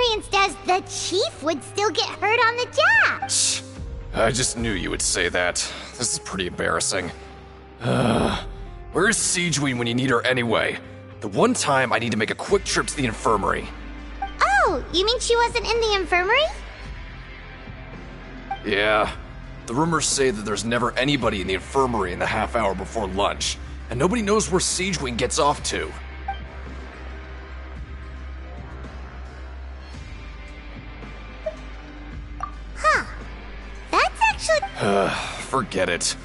experienced as the chief would still get hurt on the job. Shh. I just knew you would say that. This is pretty embarrassing. Where's Siegeween when you need her anyway? The one time I need to make a quick trip to the infirmary. Oh, you mean she wasn't in the infirmary? Yeah. The rumors say that there's never anybody in the infirmary in the half hour before lunch, and nobody knows where Siegeween gets off to. Huh. That's actually... Forget it.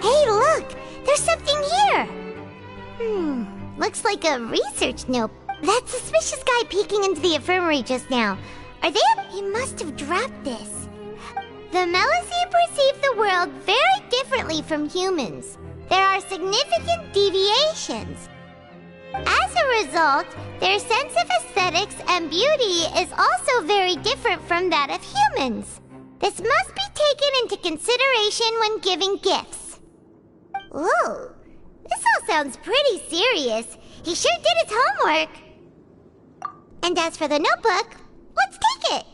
Hey, look! There's something here! Looks like a research note. That suspicious guy peeking into the infirmary just now. Are they He must have dropped this. The Melusine perceive the world very differently from humans. There are significant deviations. As a result, their sense of aesthetics and beauty is also very different from that of humans. This must be taken into consideration when giving gifts. Ooh, this all sounds pretty serious. He sure did his homework. And as for the notebook, let's take it.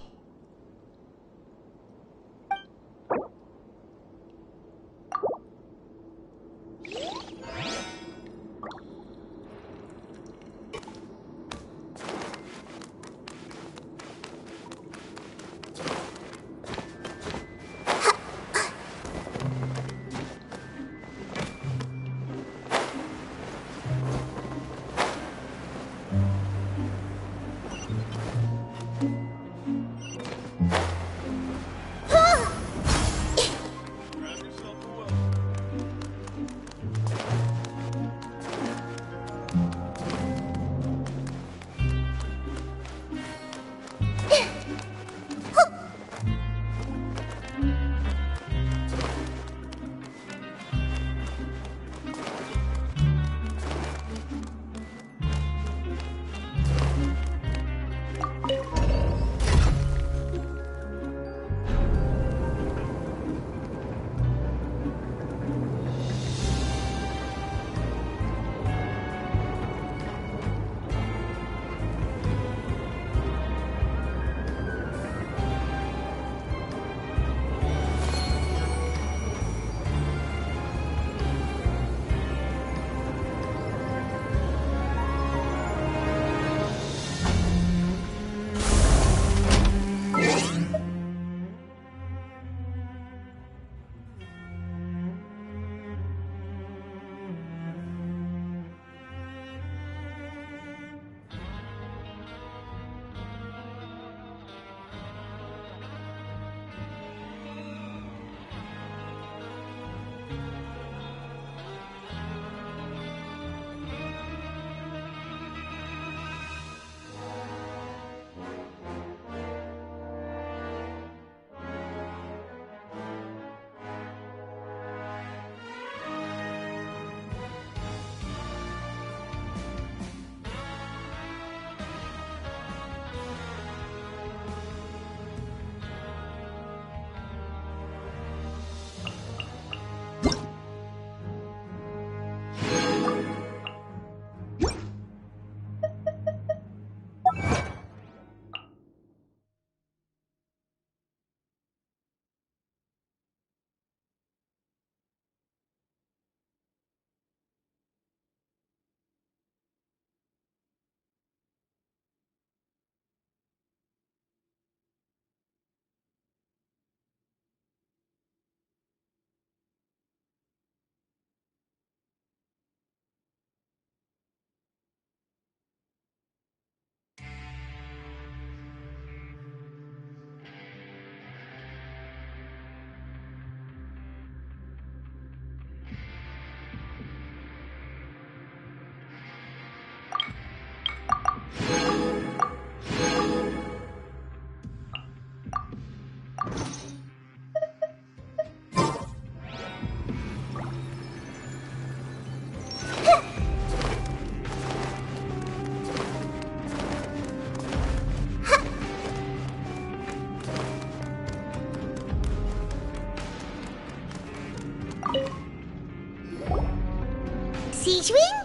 Siege Wing?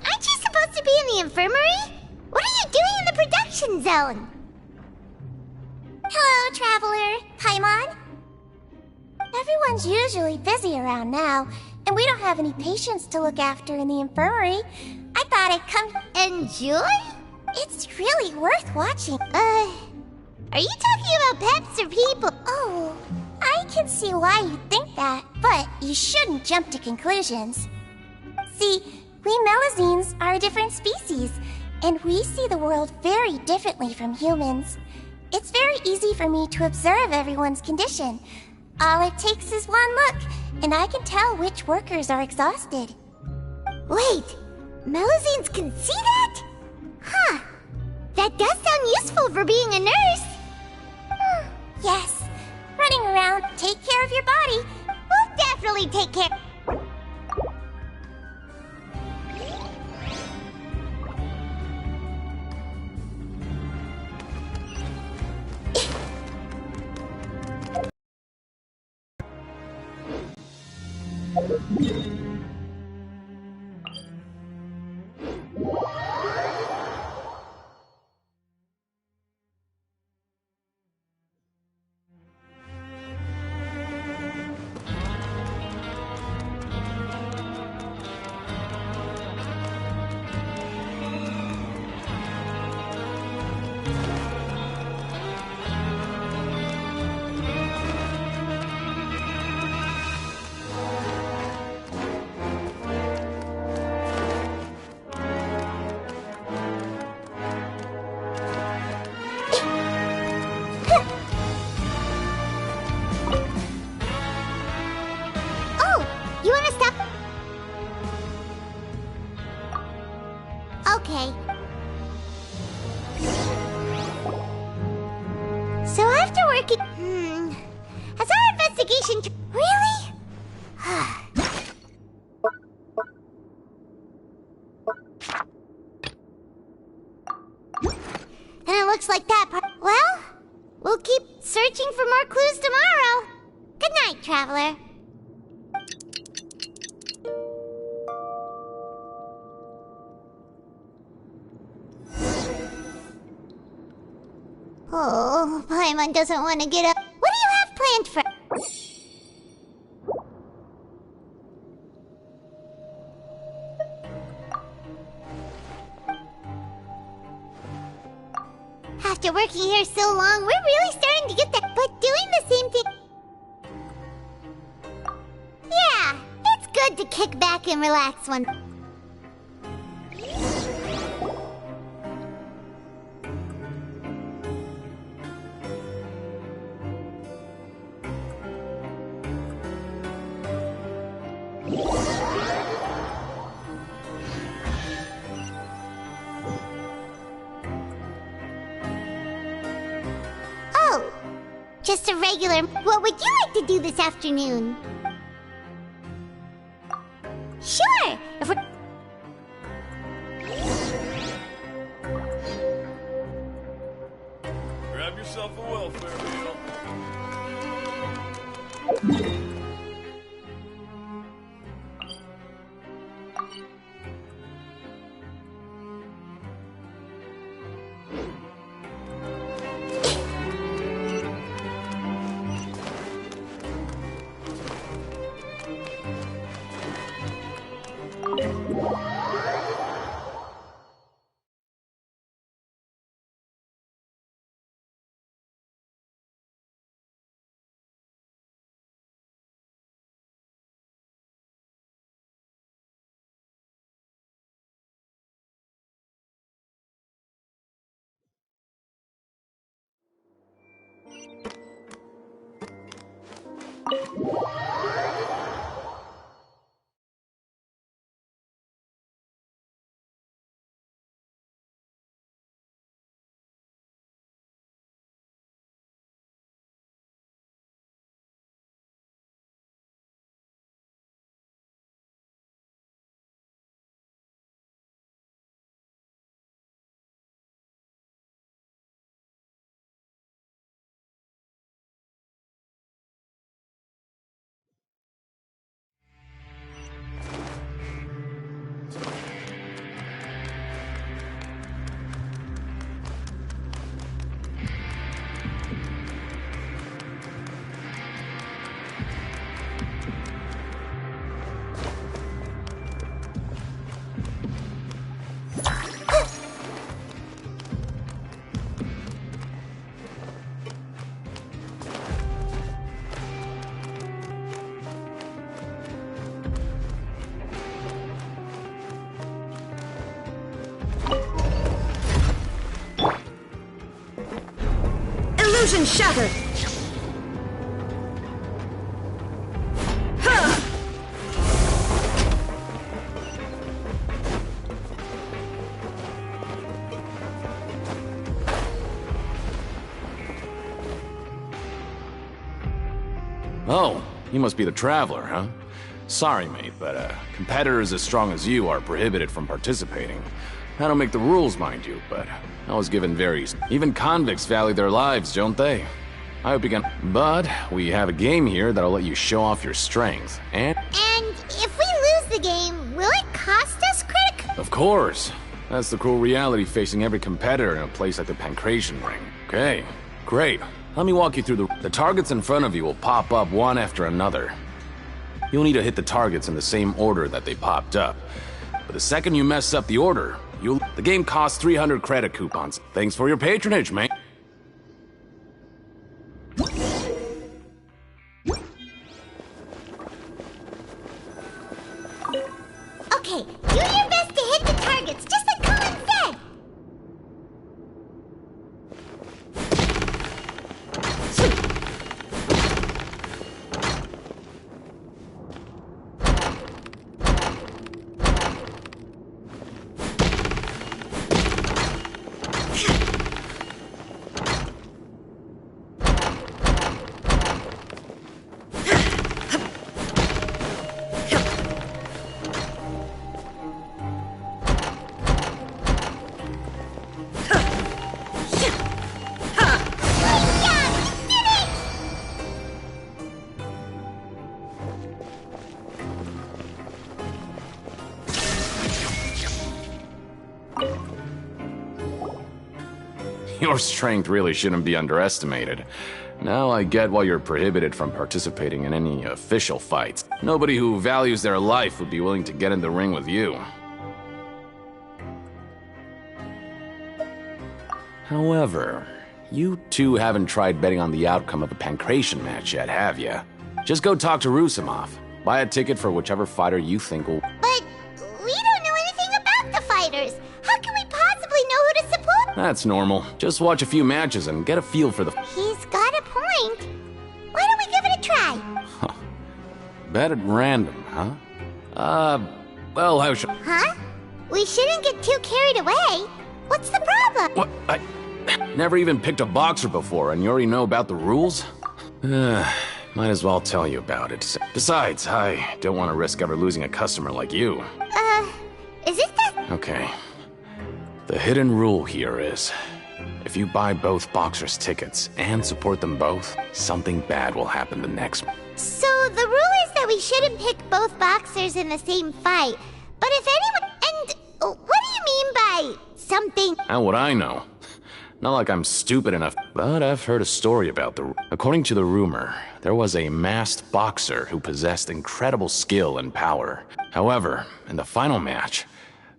Aren't you supposed to be in the infirmary? What are you doing in the production zone? Hello, Traveler. Paimon? Everyone's usually busy around now, and we don't have any patients to look after in the infirmary. I thought I'd come... Enjoy? It's really worth watching. Are you talking about pets or people? Oh, I can see why you think that, but you shouldn't jump to conclusions. See, we Melazines are a different species, and we see the world very differently from humans. It's very easy for me to observe everyone's condition. All it takes is one look, and I can tell which workers are exhausted. Wait, Melazines can see that? Huh. That does sound useful for being a nurse. Yes. Running around, take care of your body. We'll definitely take care. You wanna stop? Okay. So after working... Has our investigation... Really? And it looks like that part... Well, we'll keep searching for more clues tomorrow. Good night, Traveler. Oh, Paimon doesn't want to get up. What do you have planned for... After working here so long, we're really starting to get that. But doing the same thing... Yeah, it's good to kick back and relax one... Oh, just a regular... What would you like to do this afternoon? Sure, if we're... Grab yourself a welfare meal. Illusion shattered! Oh, you must be the Traveler, huh? Sorry, mate, but competitors as strong as you are prohibited from participating. I don't make the rules, mind you, but I was given varies. Even convicts value their lives, don't they? I hope you can... But we have a game here that'll let you show off your strength, and... And if we lose the game, will it cost us, Critic? Of course. That's the cruel reality facing every competitor in a place like the Pancration Ring. Okay, great. Let me walk you through the targets in front of you will pop up one after another. You'll need to hit the targets in the same order that they popped up. But the second you mess up the order, the game costs 300 credit coupons. Thanks for your patronage, mate. Okay, do your best to hit the targets, just like Colin said! Your strength really shouldn't be underestimated. Now I get why you're prohibited from participating in any official fights. Nobody who values their life would be willing to get in the ring with you. However, you two haven't tried betting on the outcome of a Pancration match yet, have you? Just go talk to Rusimov. Buy a ticket for whichever fighter you think will... But we don't know anything about the fighters. How can we possibly know who to support? That's normal. Just watch a few matches and get a feel for the... He's got a point. Why don't we give it a try? Huh. Bet at random, huh? Well, how should... Huh? We shouldn't get too carried away. What's the problem? What? I never even picked a boxer before, and you already know about the rules? Might as well tell you about it. Besides, I don't want to risk ever losing a customer like you. Is it that... Okay. The hidden rule here is, if you buy both boxers' tickets and support them both, something bad will happen the next... So the rule is that we shouldn't pick both boxers in the same fight. But if anyone... And what do you mean by something... How would I know? Not like I'm stupid enough, but I've heard a story about the... According to the rumor, there was a masked boxer who possessed incredible skill and power. However, in the final match,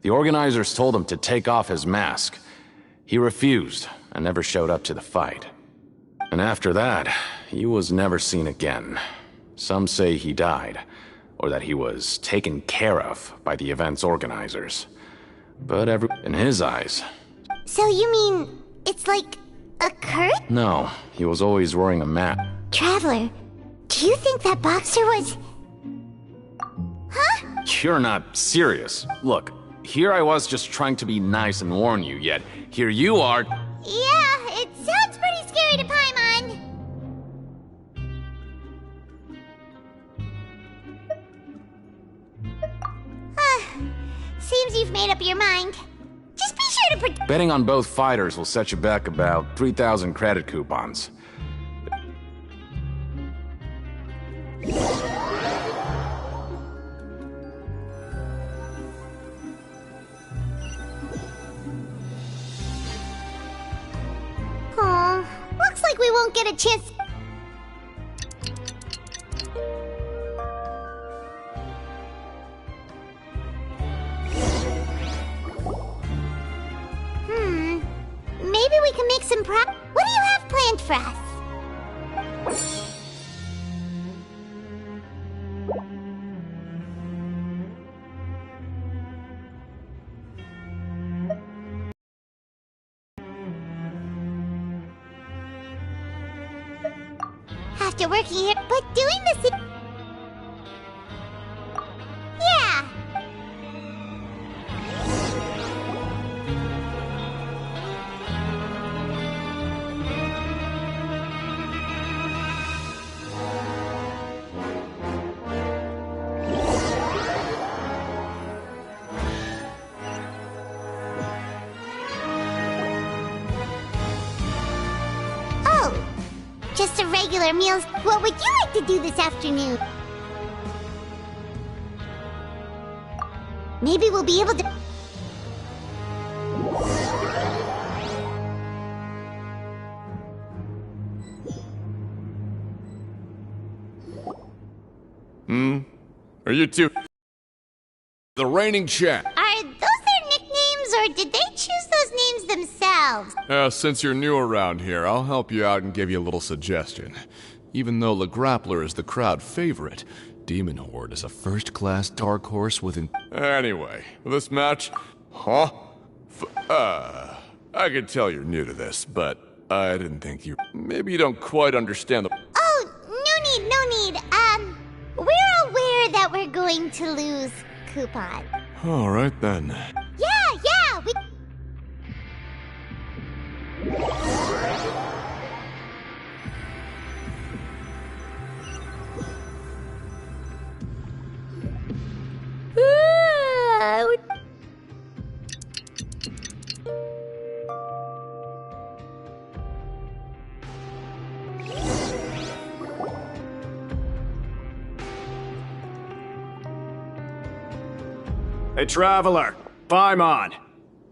the organizers told him to take off his mask. He refused and never showed up to the fight. And after that, he was never seen again. Some say he died, or that he was taken care of by the event's organizers. But in his eyes... So you mean... It's like a curse? No, he was always wearing a mask. Traveler, do you think that boxer was... Huh? You're not serious. Look, here I was just trying to be nice and warn you, yet here you are... Yeah, it sounds pretty scary to Paimon. Seems you've made up your mind. Just be sure to Betting on both fighters will set you back about 3,000 credit coupons. Oh, looks like we won't get a chance. Maybe we can make some What do you have planned for us? after working here, but doing this... Yeah. Just a regular meal. What would you like to do this afternoon? Maybe we'll be able to... Are you two... The reigning champ? Are those their nicknames, or did they choose those names themselves? Since you're new around here, I'll help you out and give you a little suggestion. Even though the Grappler is the crowd favorite, Demon Horde is a first-class dark horse with an... Anyway, for this match... Huh? I could tell you're new to this, but I didn't think you... Maybe you don't quite understand the... Oh, no need. We're aware that we're going to lose, Coupon. All right, then. Yeah, we... Hey, Traveler, Paimon.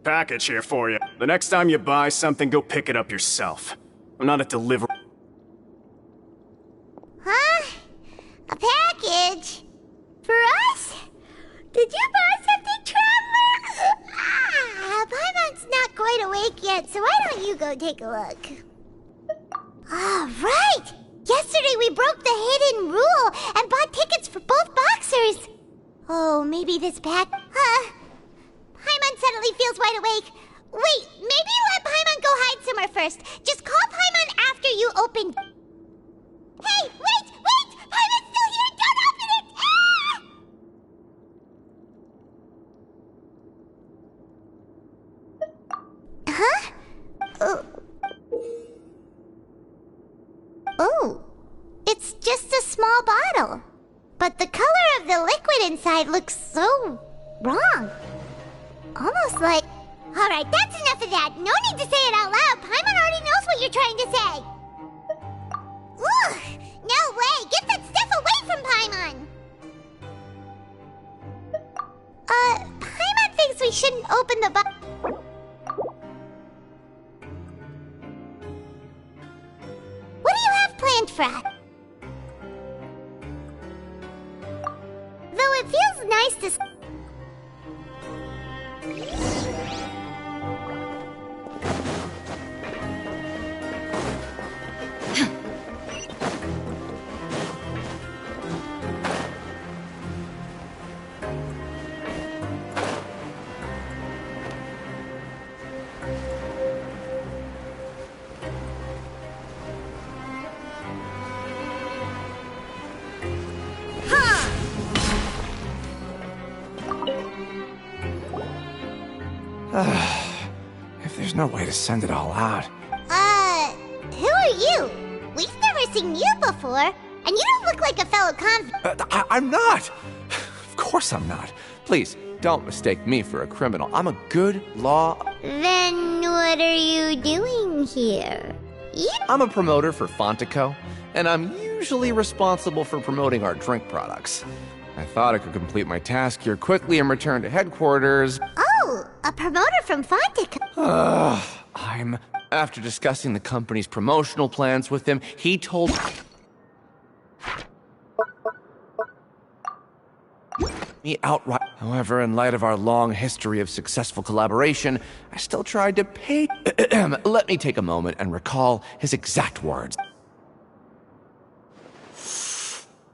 Package here for you. The next time you buy something, go pick it up yourself. I'm not a delivery. Huh? A package? For us? Did you buy something, Traveler? Paimon's not quite awake yet, so why don't you go take a look? Right! Yesterday we broke the hidden rule and bought tickets for both boxers. Oh, maybe this pack... Paimon suddenly feels wide awake. Wait, maybe let Paimon go hide somewhere first. Just call Paimon after you open... Hey, wait! Paimon's still here! Don't open it! Huh? Oh, it's just a small bottle. But the color of the liquid inside looks so wrong. Almost like... Alright, that's enough of that. No need to say it out loud. Paimon already knows what you're trying to say. Ugh! No way! Get that stuff away from Paimon! Paimon thinks we shouldn't open the What do you have planned for us? Though it feels nice to... If there's no way to send it all out. Who are you? We've never seen you before, and you don't look like a fellow convict. I'm not! Of course I'm not. Please, don't mistake me for a criminal. I'm a good law... Then what are you doing here? I'm a promoter for Fontico, and I'm usually responsible for promoting our drink products. I thought I could complete my task here quickly and return to headquarters. Oh, a promoter from Fontico. After discussing the company's promotional plans with him, he told me outright. However, in light of our long history of successful collaboration, I still tried to pay... Let me take a moment and recall his exact words.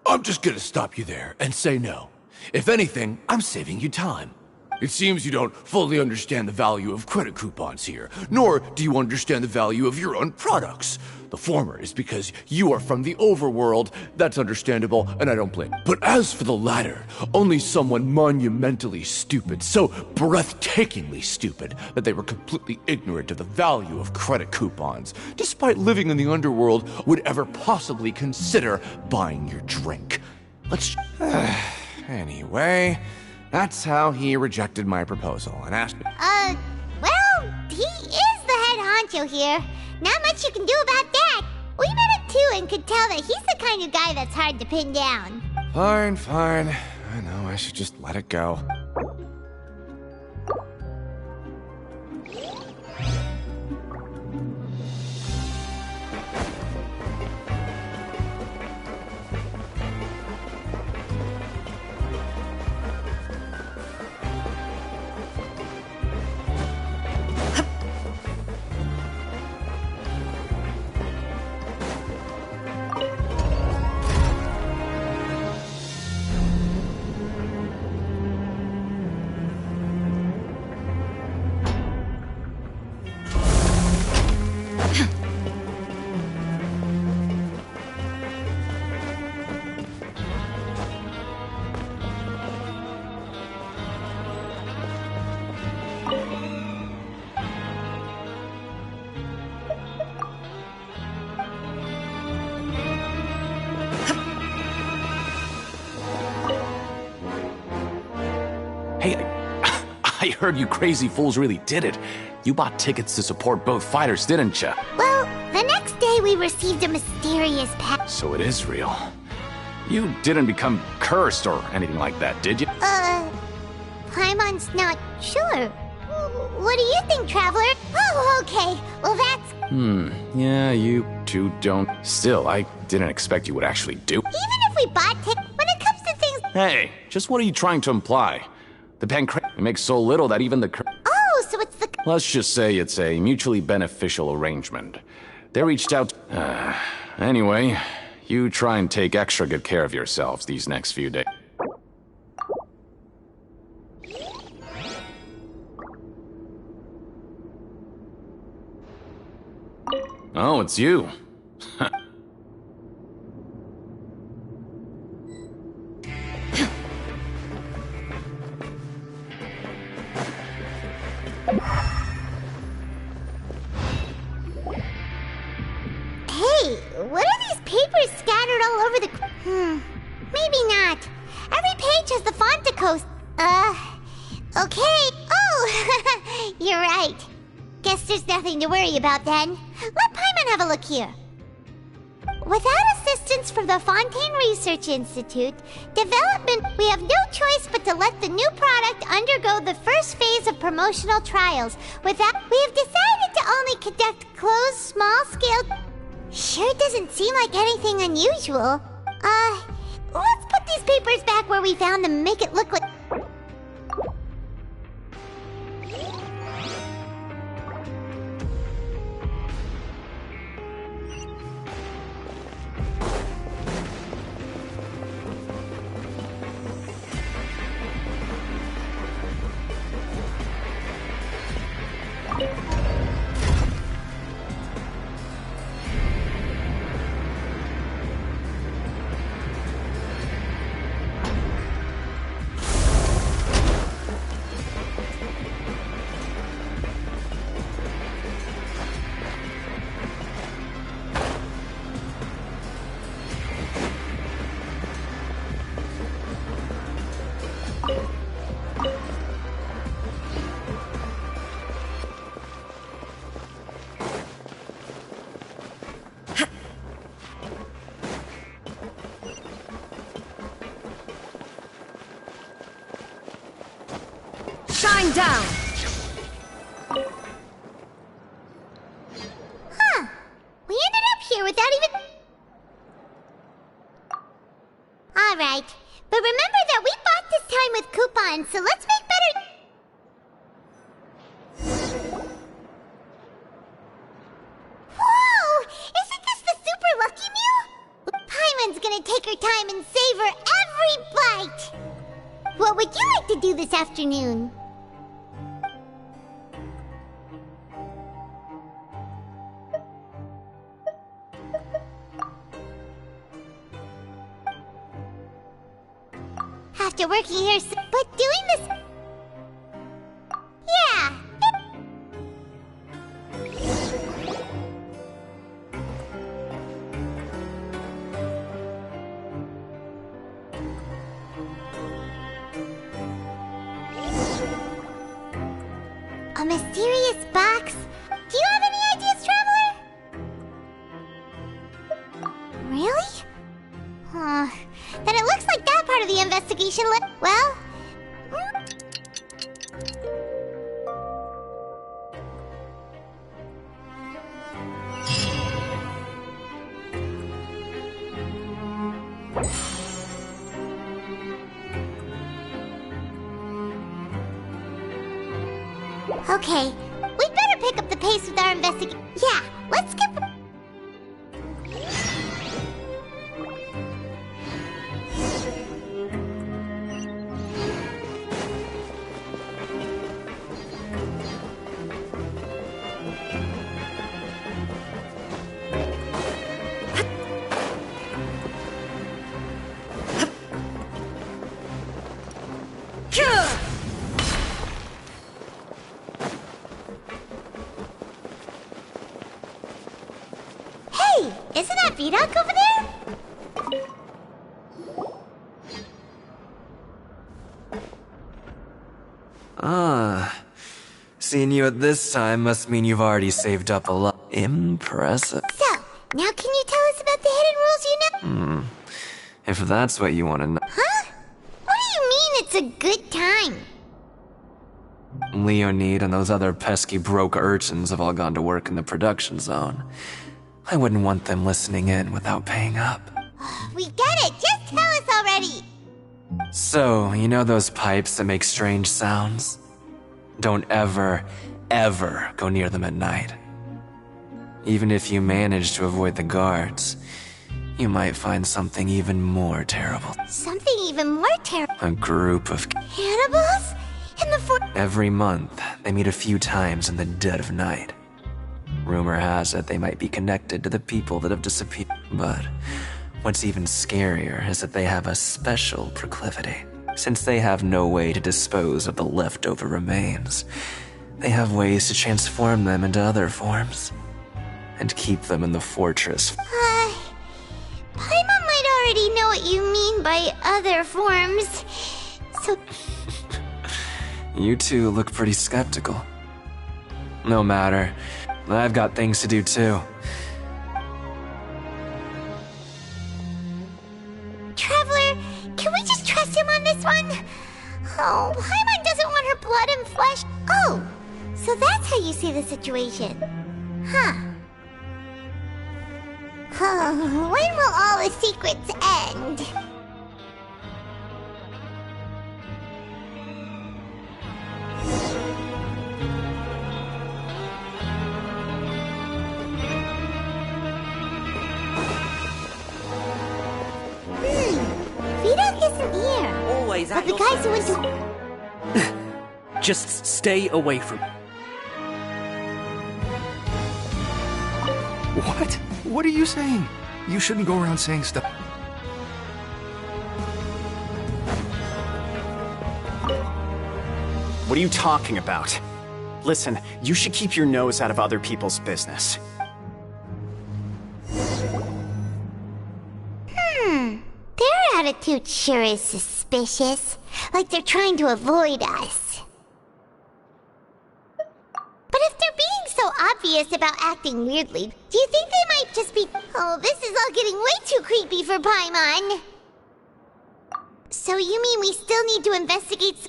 I'm just gonna stop you there and say no. If anything, I'm saving you time. It seems you don't fully understand the value of credit coupons here, nor do you understand the value of your own products. The former is because you are from the overworld. That's understandable, and I don't blame. But as for the latter, only someone monumentally stupid, so breathtakingly stupid, that they were completely ignorant of the value of credit coupons, despite living in the underworld, would ever possibly consider buying your drink. Let's... Anyway, that's how he rejected my proposal and asked me... Well, he is the head honcho here. Not much you can do about that. We met him too and could tell that he's the kind of guy that's hard to pin down. Fine, fine. I know, I should just let it go. Hey, I heard you crazy fools really did it. You bought tickets to support both fighters, didn't ya? Well, the next day we received a mysterious pack. So it is real. You didn't become cursed or anything like that, did you? Paimon's not sure. What do you think, Traveler? Oh, okay. Well, that's... Yeah, you two don't. Still, I didn't expect you would actually do. Even if we bought tickets, when it comes to things... Hey, just what are you trying to imply? The pancreas makes so little that even the Oh, so it's the... Let's just say it's a mutually beneficial arrangement. They reached out... Anyway, you try and take extra good care of yourselves these next few days. Oh, it's you. Hey, what are these papers scattered all over the... maybe not. Every page has the Fonticos. Okay. Oh, you're right. Guess there's nothing to worry about then. Let Paimon have a look here. Without assistance from the Fontaine Research Institute, we have no choice but to let the new product undergo the first phase of promotional trials. We have decided to only conduct closed, small-scale... Sure doesn't seem like anything unusual. Let's put these papers back where we found them and make it look like... Shine down! Huh. We ended up here without even... Alright. But remember that we bought this time with coupons, so let's make better... Whoa! Isn't this the super lucky meal? Paimon's gonna take her time and savor every bite! What would you like to do this afternoon? after working here, but doing this... Yeah. A mysterious box? Do you have any ideas, Traveler? Really? Then it looks like that part of the investigation well... Okay, we'd better pick up the pace with our investigation. Yeah, let's get... Isn't that Vidoc over there? Seeing you at this time must mean you've already saved up a lot. Impressive. So, now can you tell us about the hidden rules you know? If that's what you want to know. Huh? What do you mean it's a good time? Leonid and those other pesky broke urchins have all gone to work in the production zone. I wouldn't want them listening in without paying up. We get it! Just tell us already! So, you know those pipes that make strange sounds? Don't ever, ever go near them at night. Even if you manage to avoid the guards, you might find something even more terrible. Something even more terrible? A group of cannibals? In the Every month, they meet a few times in the dead of night. Rumor has it they might be connected to the people that have disappeared. But what's even scarier is that they have a special proclivity. Since they have no way to dispose of the leftover remains, they have ways to transform them into other forms and keep them in the fortress. Paimon might already know what you mean by other forms. So... You two look pretty skeptical. No matter. I've got things to do too. Traveler, can we just trust him on this one? Oh, Paimon doesn't want her blood and flesh. Oh, so that's how you see the situation. Huh. When will all the secrets end? Vidoc isn't here. Always but the guys who went to... Just stay away from... What? What are you saying? You shouldn't go around saying stuff. What are you talking about? Listen, you should keep your nose out of other people's business. Their attitude sure is suspicious. Like they're trying to avoid us. But if they're being so obvious about acting weirdly, do you think they might just be... Oh, this is all getting way too creepy for Paimon. So you mean we still need to investigate...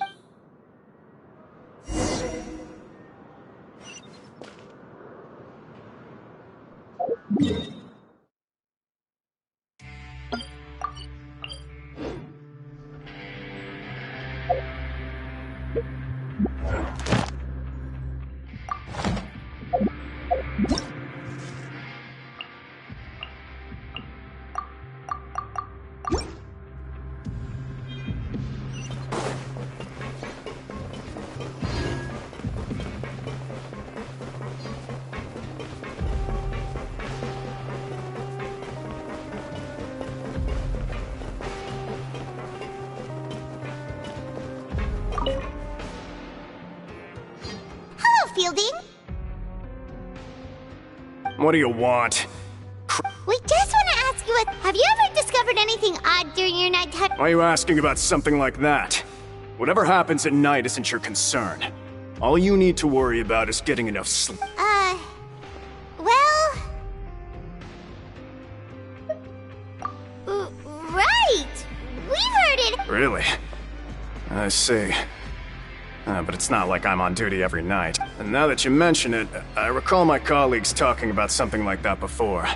Fielding. What do you want? We just want to ask you, have you ever discovered anything odd during your nighttime? Why are you asking about something like that? Whatever happens at night isn't your concern. All you need to worry about is getting enough sleep. Well... right! We've heard it! Really? I see. But it's not like I'm on duty every night. And now that you mention it, I recall my colleagues talking about something like that before.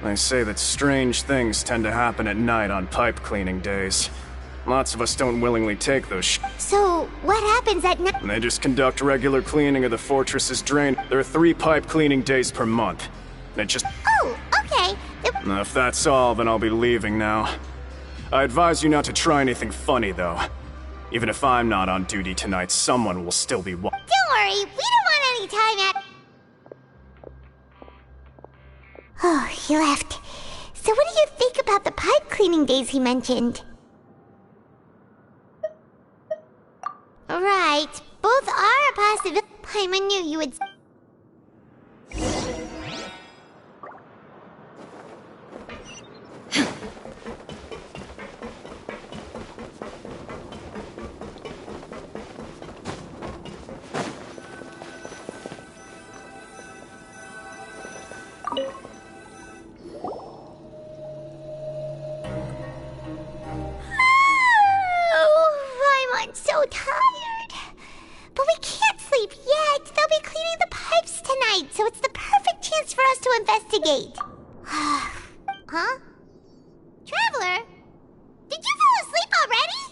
They say that strange things tend to happen at night on pipe cleaning days. Lots of us don't willingly take those So, what happens at night? They just conduct regular cleaning of the fortress's drain. There are 3 pipe cleaning days per month. They just... Oh, okay. If that's all, then I'll be leaving now. I advise you not to try anything funny, though. Even if I'm not on duty tonight, someone will still be Don't worry, we don't want any time at... Oh, he left. So what do you think about the pipe cleaning days he mentioned? Right, both are a possibility. Paimon knew you would... I'm so tired. But we can't sleep yet. They'll be cleaning the pipes tonight, so it's the perfect chance for us to investigate. Huh? Traveler? Did you fall asleep already?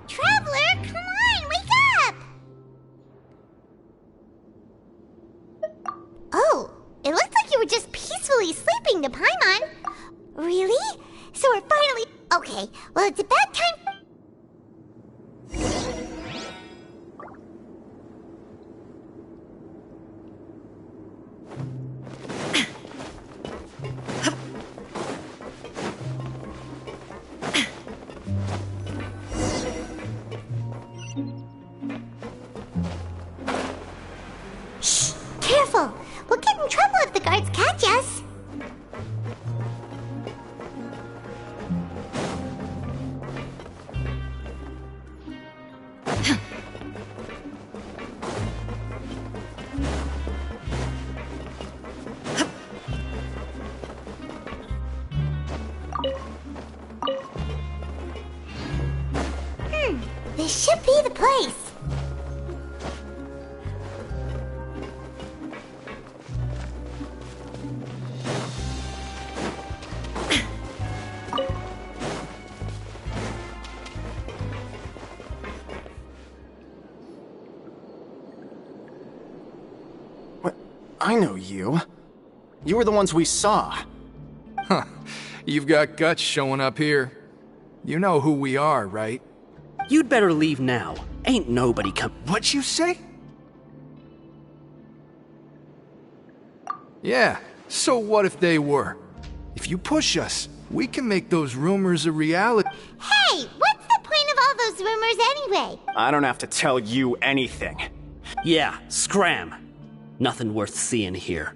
Traveler, come on, wake up! Oh, it looked like you were just peacefully sleeping to Paimon. Really? So we're finally... Okay, well it's about time... Shh! Careful! We'll get in trouble if the guards catch us! This should be the place. What? I know you. You were the ones we saw. Huh. You've got guts showing up here. You know who we are, right? You'd better leave now. Ain't nobody come. What'd you say? Yeah, so what if they were? If you push us, we can make those rumors a reality. Hey, what's the point of all those rumors anyway? I don't have to tell you anything. Yeah, scram. Nothing worth seeing here.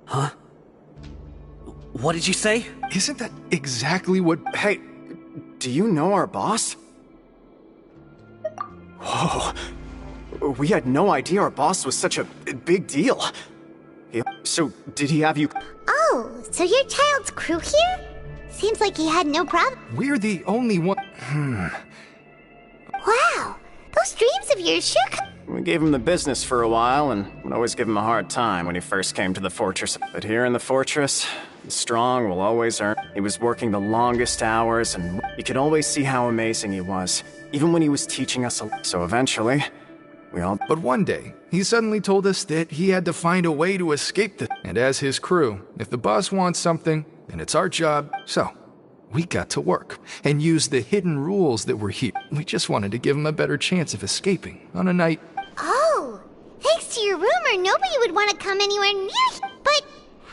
Huh? What did you say? Isn't that exactly what... Hey, do you know our boss? Whoa. We had no idea our boss was such a big deal. So, did he have you... Oh, so your child's crew here? Seems like he had no problem. We're the only one... Wow, those dreams of yours sure... We gave him the business for a while, and would always give him a hard time when he first came to the fortress. But here in the fortress, the strong will always earn. He was working the longest hours, and you could always see how amazing he was, even when he was teaching us a... So eventually, we all... But one day, he suddenly told us that he had to find a way to escape this. And as his crew, if the boss wants something, then it's our job. So, we got to work, and used the hidden rules that were here. We just wanted to give him a better chance of escaping on a night... Oh, thanks to your rumor, nobody would want to come anywhere near here. But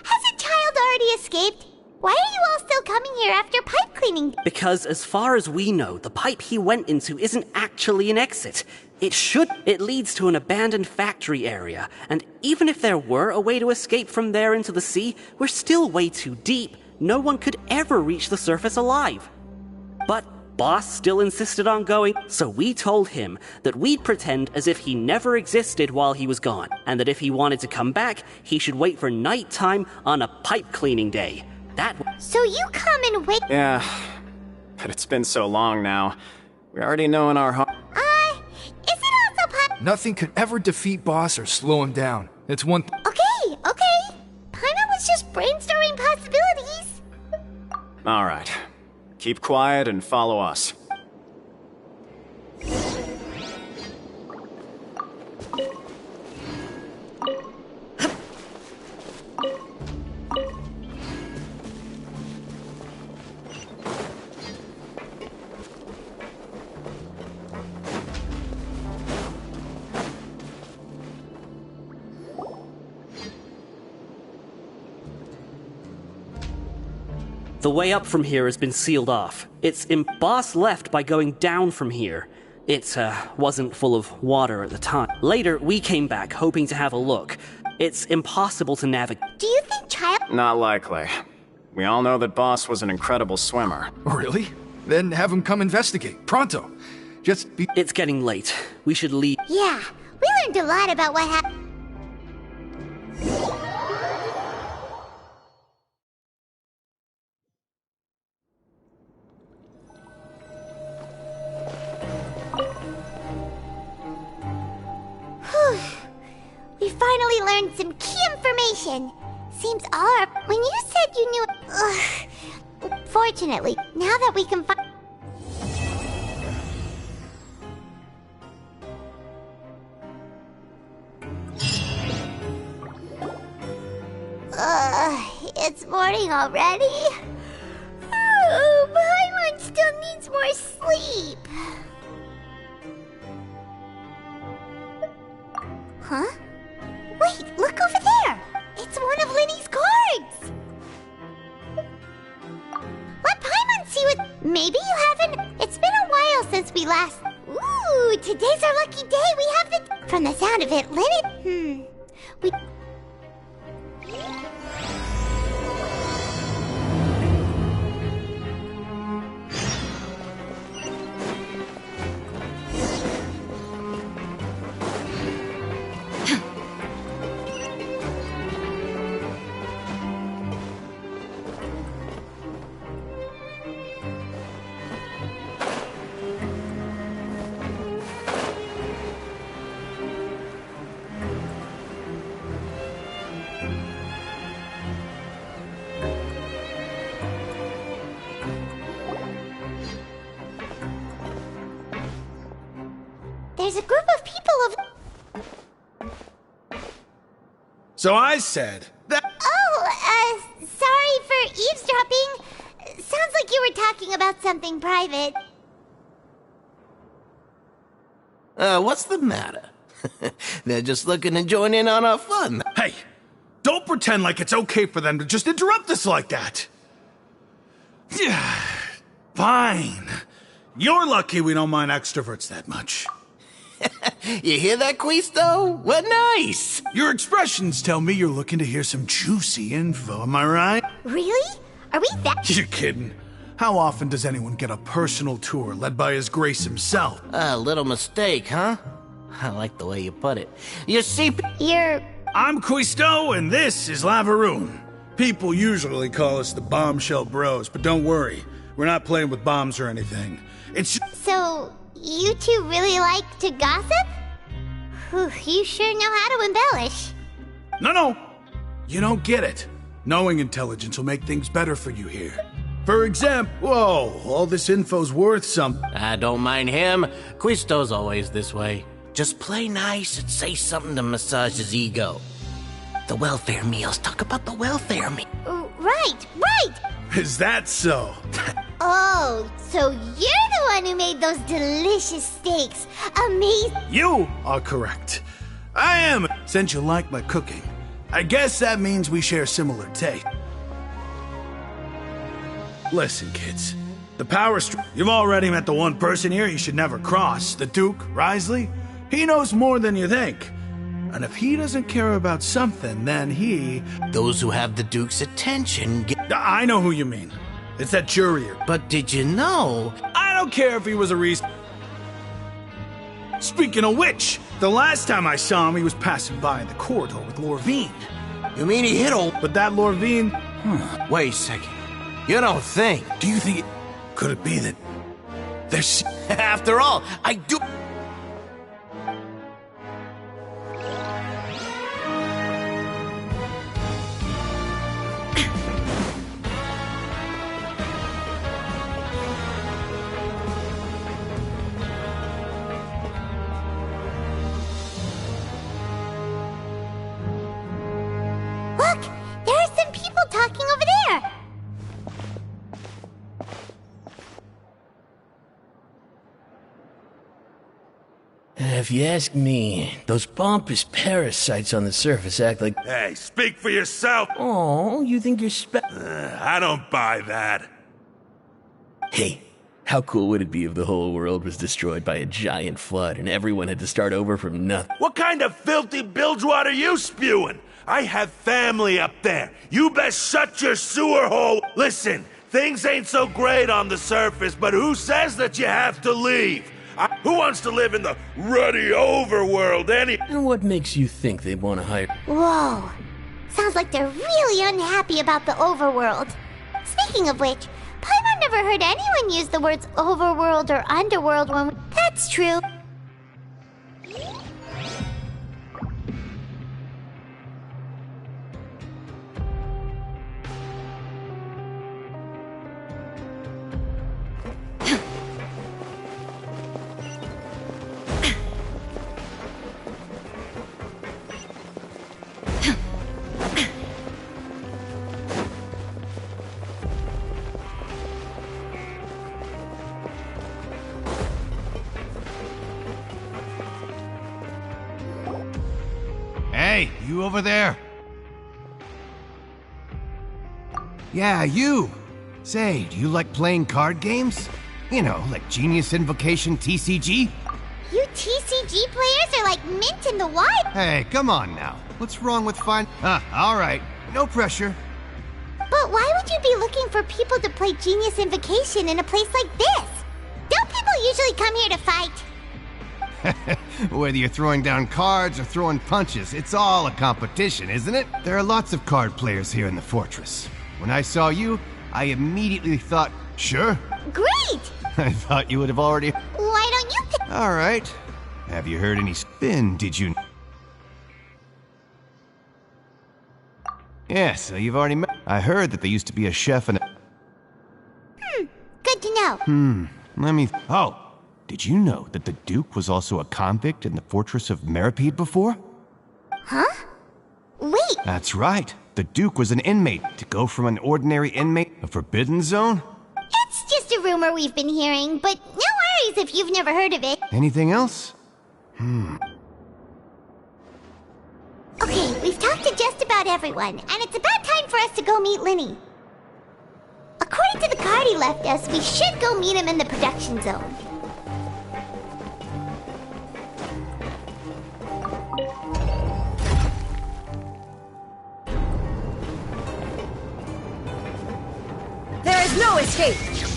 has a child already escaped? Why are you all still coming here after pipe cleaning? Because as far as we know, the pipe he went into isn't actually an exit. It leads to an abandoned factory area, and even if there were a way to escape from there into the sea, we're still way too deep. No one could ever reach the surface alive. But Boss still insisted on going, so we told him that we'd pretend as if he never existed while he was gone, and that if he wanted to come back, he should wait for nighttime on a pipe cleaning day. So you come and wait... Yeah, but it's been so long now. We already know in our heart... Is it also Nothing could ever defeat Boss or slow him down. It's one... Okay. Paimon was just brainstorming possibilities. Alright. Keep quiet and follow us. The way up from here has been sealed off. Boss left by going down from here. It wasn't full of water at the time. Later, we came back hoping to have a look. It's impossible to navigate. Do you think child... Not likely. We all know that Boss was an incredible swimmer. Really? Then have him come investigate. Pronto. It's getting late. We should leave. Yeah, we learned a lot about what happened. We finally learned some key information. Seems our... When you said you knew... Fortunately, now that we can find... It's morning already? Oh, Paimon still needs more sleep. Huh? Wait, look over there! It's one of Linny's cards! Let Paimon see what... Maybe you haven't... It's been a while since we last... Ooh, today's our lucky day. We have the... From the sound of it, Linny... We... There's a group of people of... So I said that... Oh, sorry for eavesdropping. Sounds like you were talking about something private. What's the matter? They're just looking to join in on our fun. Hey, don't pretend like it's okay for them to just interrupt us like that. Fine. You're lucky we don't mind extroverts that much. You hear that, Quisto? What nice! Your expressions tell me you're looking to hear some juicy info, am I right? Really? Are we that? You're kidding. How often does anyone get a personal tour led by His Grace himself? A little mistake, huh? I like the way you put it. You see... I'm Quisto, and this is Lavaroon. People usually call us the Bombshell Bros, but don't worry. We're not playing with bombs or anything. It's... So, you two really like to gossip? Whew, you sure know how to embellish. No. You don't get it. Knowing intelligence will make things better for you here. For example... Whoa, all this info's worth something. I don't mind him. Quisto's always this way. Just play nice and say something to massage his ego. The welfare meals. Talk about the welfare meal. Right. Is that so? Oh, so you're the one who made those delicious steaks. Amazing. You are correct. I am. Since you like my cooking, I guess that means we share similar taste. Listen, kids. The power you've already met the one person here you should never cross. The Duke, Risley. He knows more than you think. And if he doesn't care about something, then he... Those who have the Duke's attention get... I know who you mean. It's that Jurier. But did you know... I don't care if he was a reason... Speaking of which, the last time I saw him, he was passing by in the corridor with Lorvine. You mean he hit old... But that Lorvine... Wait a second. You don't think... Do you think it... Could it be that... There's... After all, I do... Look, there are some people talking over there. If you ask me, those pompous parasites on the surface act like... Hey, speak for yourself! Oh, you think you're I don't buy that. Hey, how cool would it be if the whole world was destroyed by a giant flood and everyone had to start over from nothing? What kind of filthy bilge water you spewing? I have family up there. You best shut your sewer hole. Listen, things ain't so great on the surface, but who says that you have to leave? Who wants to live in the ruddy overworld And what makes you think they want to hire... Whoa. Sounds like they're really unhappy about the overworld. Speaking of which, Paimon never heard anyone use the words overworld or underworld when... That's true. Hey, you over there? Yeah, you. Say, do you like playing card games? You know, like Genius Invocation TCG? You TCG players are like mint in the wild. Hey, come on now. What's wrong with fun? All right. No pressure. But why would you be looking for people to play Genius Invocation in a place like this? Don't people usually come here to fight? Whether you're throwing down cards or throwing punches, it's all a competition, isn't it? There are lots of card players here in the fortress. When I saw you, I immediately thought, sure. Great! I thought you would have already... Why don't you pick... All right. Have you heard any spin, did you... Yeah, so you've already met... I heard that there used to be a chef and a... Good to know. Let me... Oh, did you know that the Duke was also a convict in the fortress of Meripede before? Huh? Wait. That's right. The Duke was an inmate. To go from an ordinary inmate, a forbidden zone? It's just a rumor we've been hearing, but no worries if you've never heard of it. Anything else? Okay, we've talked to just about everyone, and it's about time for us to go meet Linny. According to the card he left us, we should go meet him in the production zone. escape!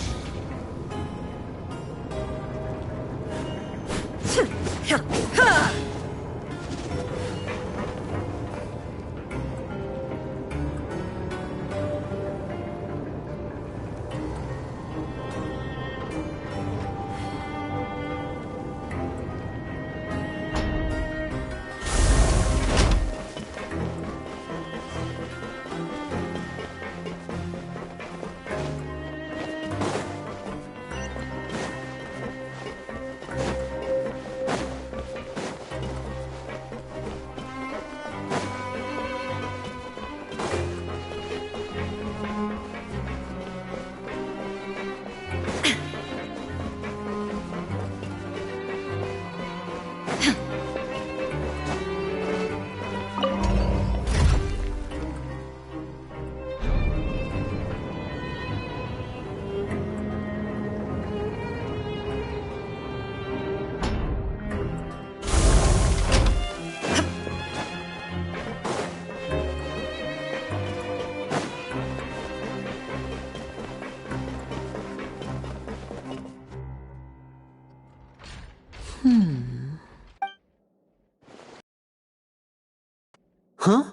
Huh?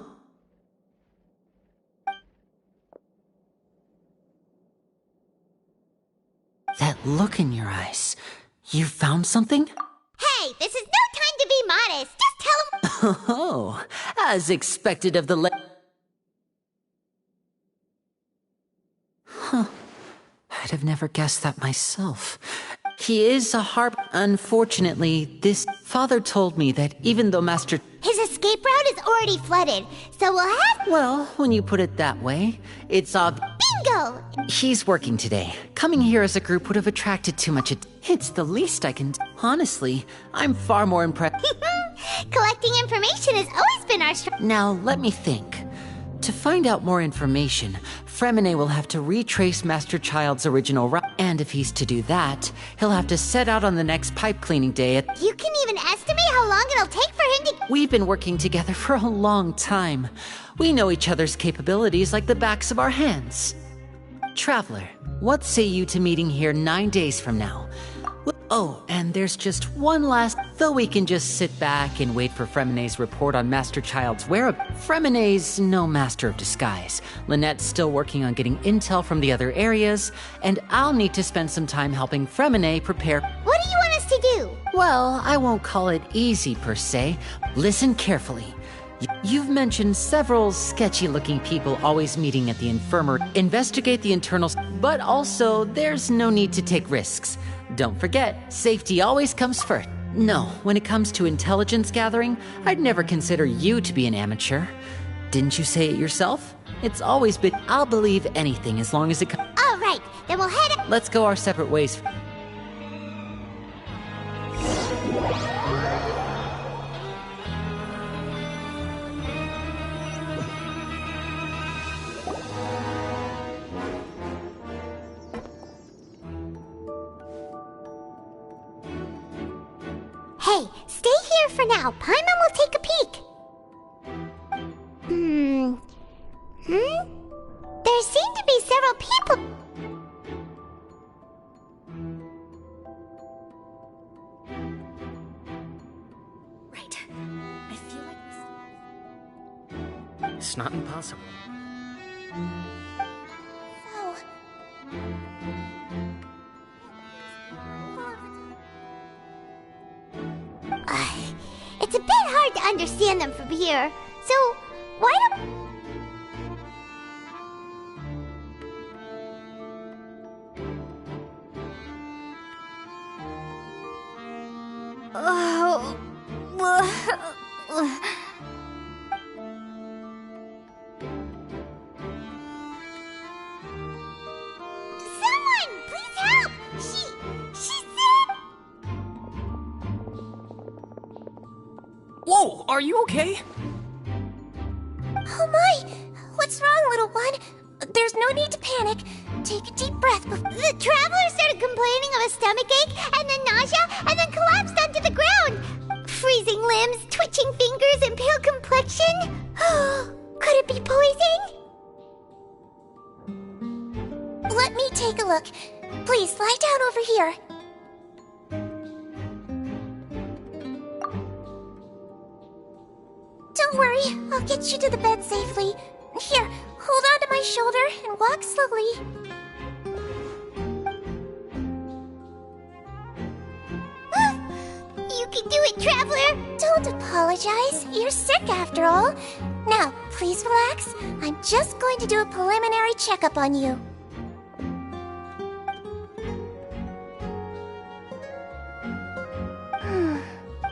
That look in your eyes. You found something? Hey, this is no time to be modest. Just tell him. Oh, as expected of the Huh. I'd have never guessed that myself. He is a harp. Unfortunately, this father told me that even though Master... His escape route is already flooded, so we'll have... Well, when you put it that way, it's Bingo! He's working today. Coming here as a group would have attracted too much It's the least I can do. Honestly, I'm far more impressed. Collecting information has always been our strength. Now, let me think. To find out more information, Fremine will have to retrace Master Child's original route. And if he's to do that, he'll have to set out on the next pipe cleaning day at... You can even estimate how long it'll take for him to... We've been working together for a long time. We know each other's capabilities like the backs of our hands. Traveler, what say you to meeting here 9 days from now? Oh, and there's just one last... Though we can just sit back and wait for Fremine's report on Master Child's whereabouts. Fremine's no master of disguise. Lynette's still working on getting intel from the other areas, and I'll need to spend some time helping Fremine prepare... What do you want us to do? Well, I won't call it easy per se. Listen carefully. You've mentioned several sketchy-looking people always meeting at the infirmary. Investigate the internals, but also there's no need to take risks. Don't forget, safety always comes first. No, when it comes to intelligence gathering, I'd never consider you to be an amateur. Didn't you say it yourself? It's always been, I'll believe anything as long as it comes. All right, then we'll head... Let's go our separate ways. Hey, stay here for now. Paimon will take a peek. There seem to be several people... Right. I feel like it's not impossible. It's a bit hard to understand them from here, so why don't... Someone, please help! She's sick! Whoa, are you okay? Oh my! What's wrong, little one? There's no need to panic. Take a deep breath before... The traveler started complaining of a stomachache, and then nausea, and then collapsed onto the ground. Freezing limbs, twitching fingers, and pale complexion. Could it be poison? Let Let me take a look. Please, lie down over here. Don't worry, I'll get you to the bed safely. Here, hold on to my shoulder and walk slowly. You can do it, Traveler! Don't apologize. You're sick after all. Now, please relax. I'm just going to do a preliminary checkup on you.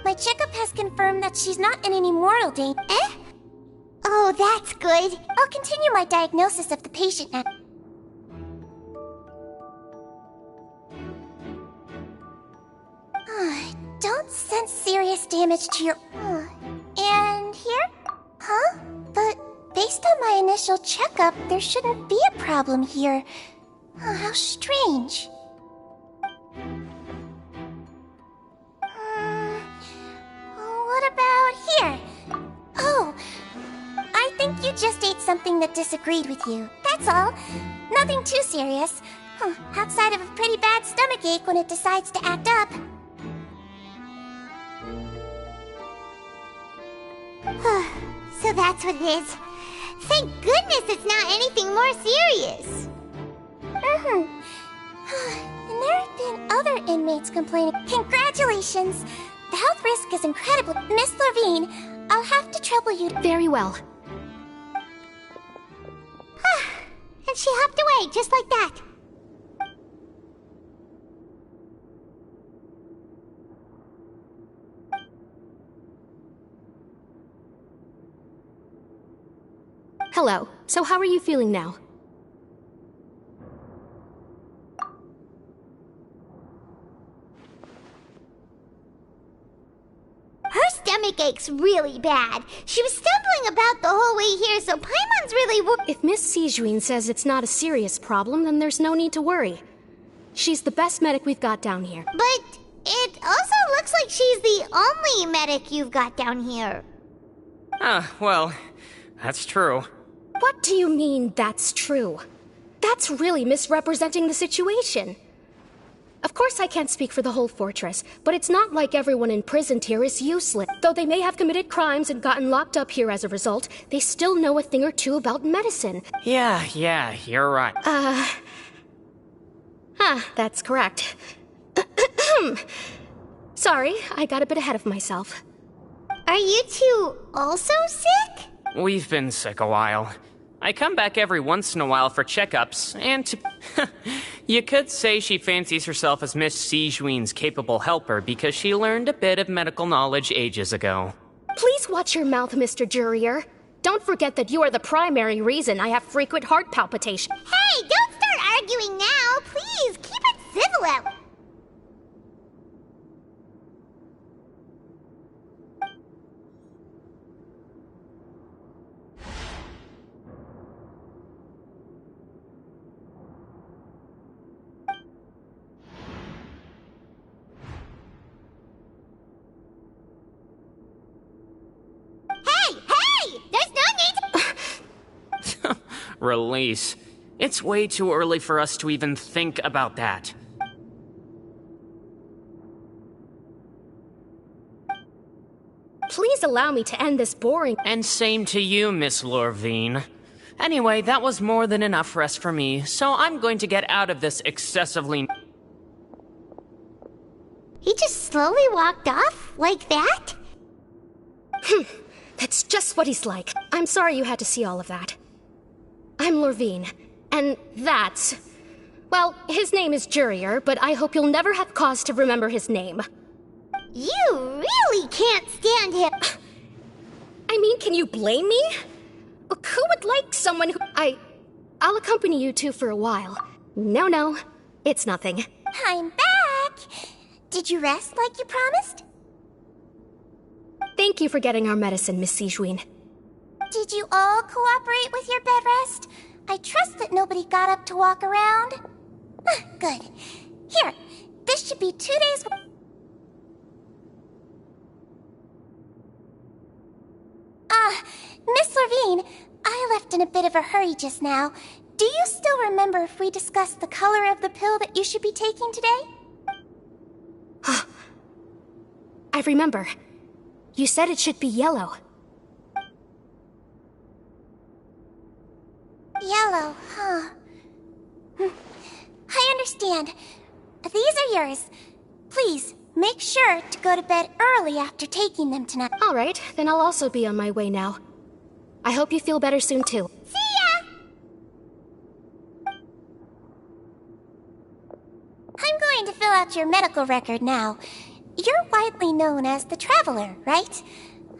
My checkup has confirmed that she's not in any mortal danger. Eh? Oh, that's good. I'll continue my diagnosis of the patient now. Don't sense serious damage to your... And here? Huh? But based on my initial checkup, there shouldn't be a problem here. How strange. What about here? Oh, I think you just ate something that disagreed with you. That's all. Nothing too serious. Outside of a pretty bad stomachache when it decides to act up. So that's what it is. Thank goodness it's not anything more serious. And there have been other inmates complaining. Congratulations! The health risk is incredible. Miss Levine, I'll have to trouble you. Very well. And she hopped away just like that. Hello. So how are you feeling now? Her stomach aches really bad. She was stumbling about the whole way here, so Paimon's really If Miss Sijuin says it's not a serious problem, then there's no need to worry. She's the best medic we've got down here. But it also looks like she's the only medic you've got down here. Well, that's true. What do you mean, that's true? That's really misrepresenting the situation. Of course I can't speak for the whole fortress, but it's not like everyone imprisoned here is useless. Though they may have committed crimes and gotten locked up here as a result, they still know a thing or two about medicine. Yeah, you're right. That's correct. Sorry, I got a bit ahead of myself. Are you two also sick? We've been sick a while. I come back every once in a while for checkups, and you could say she fancies herself as Miss Sijuin's capable helper because she learned a bit of medical knowledge ages ago. Please watch your mouth, Mr. Jurier. Don't forget that you are the primary reason I have frequent heart palpitations. Hey, don't start arguing now. Please, keep it civil out. Release. It's way too early for us to even think about that. Please allow me to end this boring— And same to you, Miss Lorvine. Anyway, that was more than enough rest for me, so I'm going to get out of this excessively— He just slowly walked off? Like that? That's just what he's like. I'm sorry you had to see all of that. I'm Lorvine, and that's— well, his name is Jurier, but I hope you'll never have cause to remember his name. You really can't stand him. I mean, can you blame me? Look, who would like someone who— I'll accompany you two for a while. No, it's nothing. I'm back! Did you rest like you promised? Thank you for getting our medicine, Miss Sijuin. Did you all cooperate with your bed rest? I trust that nobody got up to walk around. Good. Here, this should be 2 days— Miss Levine, I left in a bit of a hurry just now. Do you still remember if we discussed the color of the pill that you should be taking today? I remember. You said it should be yellow. Yellow, huh? I understand. These are yours. Please, make sure to go to bed early after taking them tonight. All right, then I'll also be on my way now. I hope you feel better soon, too. See ya! I'm going to fill out your medical record now. You're widely known as the Traveler, right?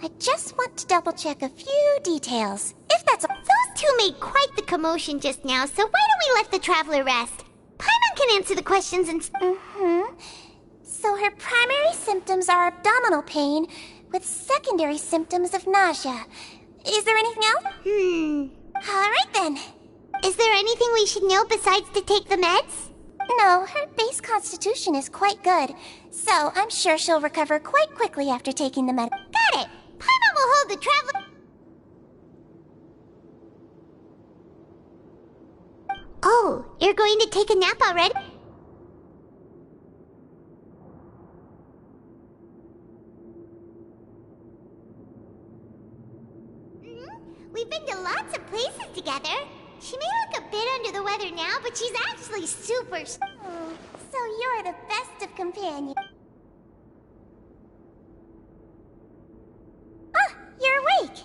I just want to double-check a few details, if that's all. Those two made quite the commotion just now, so why don't we let the Traveler rest? Paimon can answer the questions and... So her primary symptoms are abdominal pain, with secondary symptoms of nausea. Is there anything else? Alright then. Is there anything we should know besides to take the meds? No, her base constitution is quite good, so I'm sure she'll recover quite quickly after taking the med. Got it! Paimon will hold the Traveler... Oh, you're going to take a nap already? We've been to lots of places together. She may look a bit under the weather now, but she's actually super... Oh, so you're the best of companions. Ah, you're awake!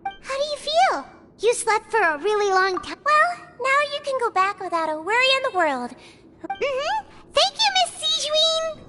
How do you feel? You slept for a really long time. Well, now you can go back without a worry in the world. Thank you, Miss Sijuin!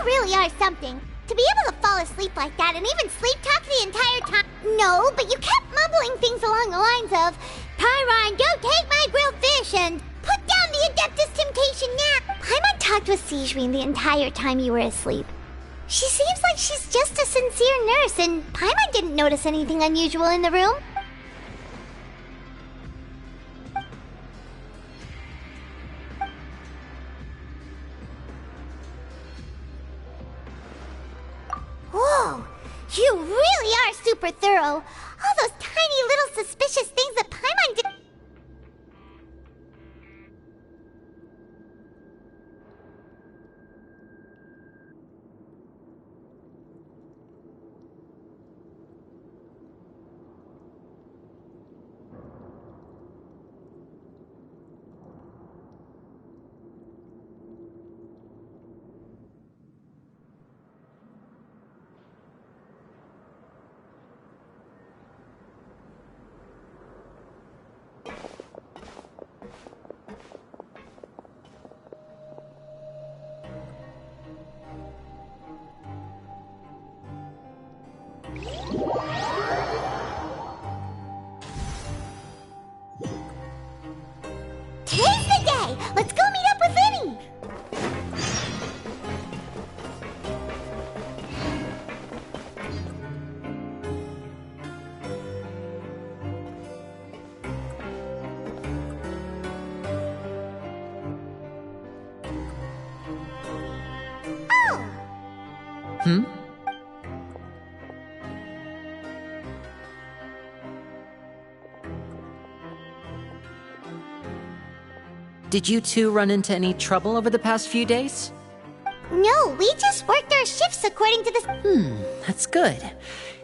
really are something. To be able to fall asleep like that and even sleep talk the entire time. No, but you kept mumbling things along the lines of, Pyron, don't take my grilled fish, and put down the Adeptus Temptation now. Paimon talked with Sijuin the entire time you were asleep. She seems like she's just a sincere nurse, and Paimon didn't notice anything unusual in the room. Whoa, you really are super thorough. All those tiny little suspicious things that Paimon did. Today's the day! Let's go meet up with Vinny! Hmm? Did you two run into any trouble over the past few days? No, we just worked our shifts according to the... That's good.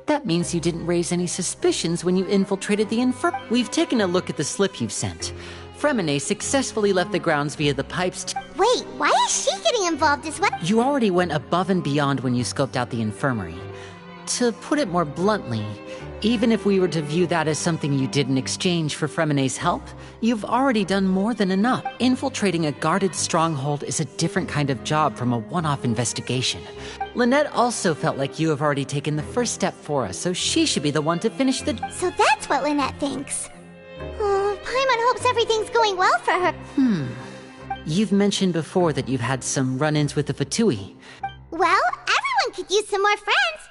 That means you didn't raise any suspicions when you infiltrated the We've taken a look at the slip you've sent. Fremine successfully left the grounds via the pipes. Wait, why is she getting involved as well? You already went above and beyond when you scoped out the infirmary. To put it more bluntly, even if we were to view that as something you did in exchange for Fremine's help, you've already done more than enough. Infiltrating a guarded stronghold is a different kind of job from a one-off investigation. Lynette also felt like you have already taken the first step for us, so she should be the one to finish the... So that's what Lynette thinks. Oh, Paimon hopes everything's going well for her. You've mentioned before that you've had some run-ins with the Fatui. Well, everyone could use some more friends.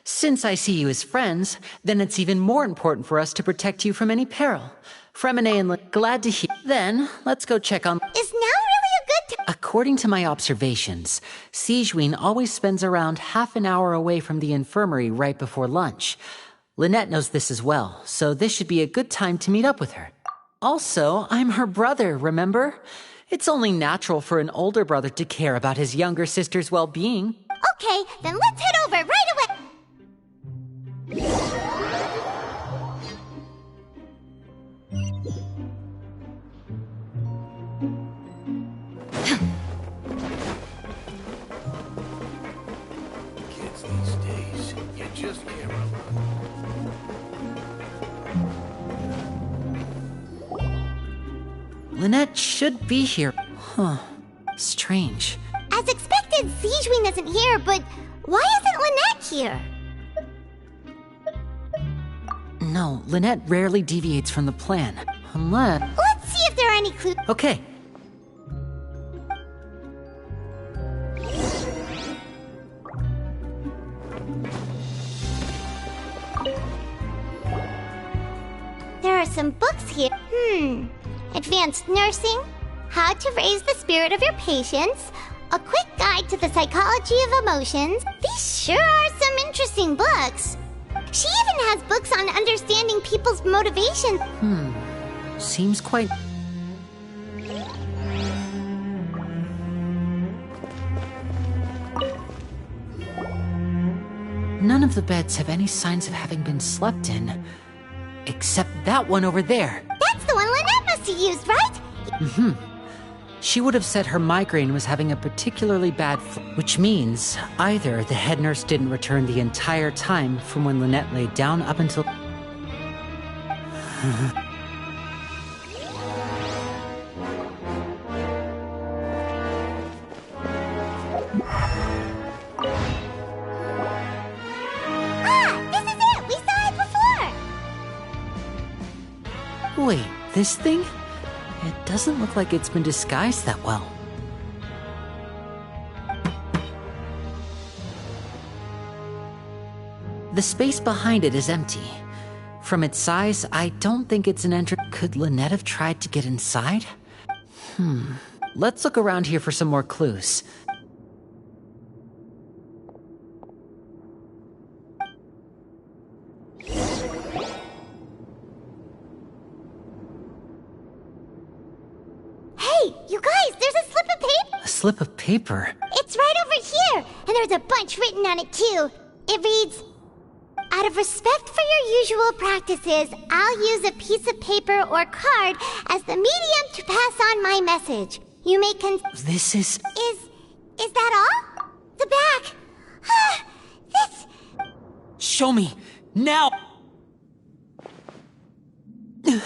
Since I see you as friends, then it's even more important for us to protect you from any peril. Fremine and glad to hear. Then, let's go check on... Is now really a good time? According to my observations, Sigewinne always spends around half an hour away from the infirmary right before lunch. Lynette knows this as well, so this should be a good time to meet up with her. Also, I'm her brother, remember? It's only natural for an older brother to care about his younger sister's well-being. Okay, then let's head over right away. Kids these days, you just can't rely. Lynette should be here. Huh. Strange. As expected, Sigewinne isn't here, but why isn't Lynette here? No, Lynette rarely deviates from the plan. Unless... Let's see if there are any clues. Okay. There are some books here. Advanced Nursing, How to Raise the Spirit of Your Patients, A Quick Guide to the Psychology of Emotions. These sure are some interesting books. She even has books on understanding people's motivations. Seems quite... None of the beds have any signs of having been slept in. Except that one over there. That's the one Lynette must have used, right? She would have said her migraine was having a particularly bad which means either the head nurse didn't return the entire time from when Lynette laid down up until... This is it! We saw it before! Wait, this thing? It doesn't look like it's been disguised that well. The space behind it is empty. From its size, I don't think it's an entrance. Could Lynette have tried to get inside? Let's look around here for some more clues. Hey, you guys, there's a slip of paper! A slip of paper? It's right over here! And there's a bunch written on it, too. It reads, out of respect for your usual practices, I'll use a piece of paper or card as the medium to pass on my message. You may This is... Is that all? The back. This... Show me! Now! That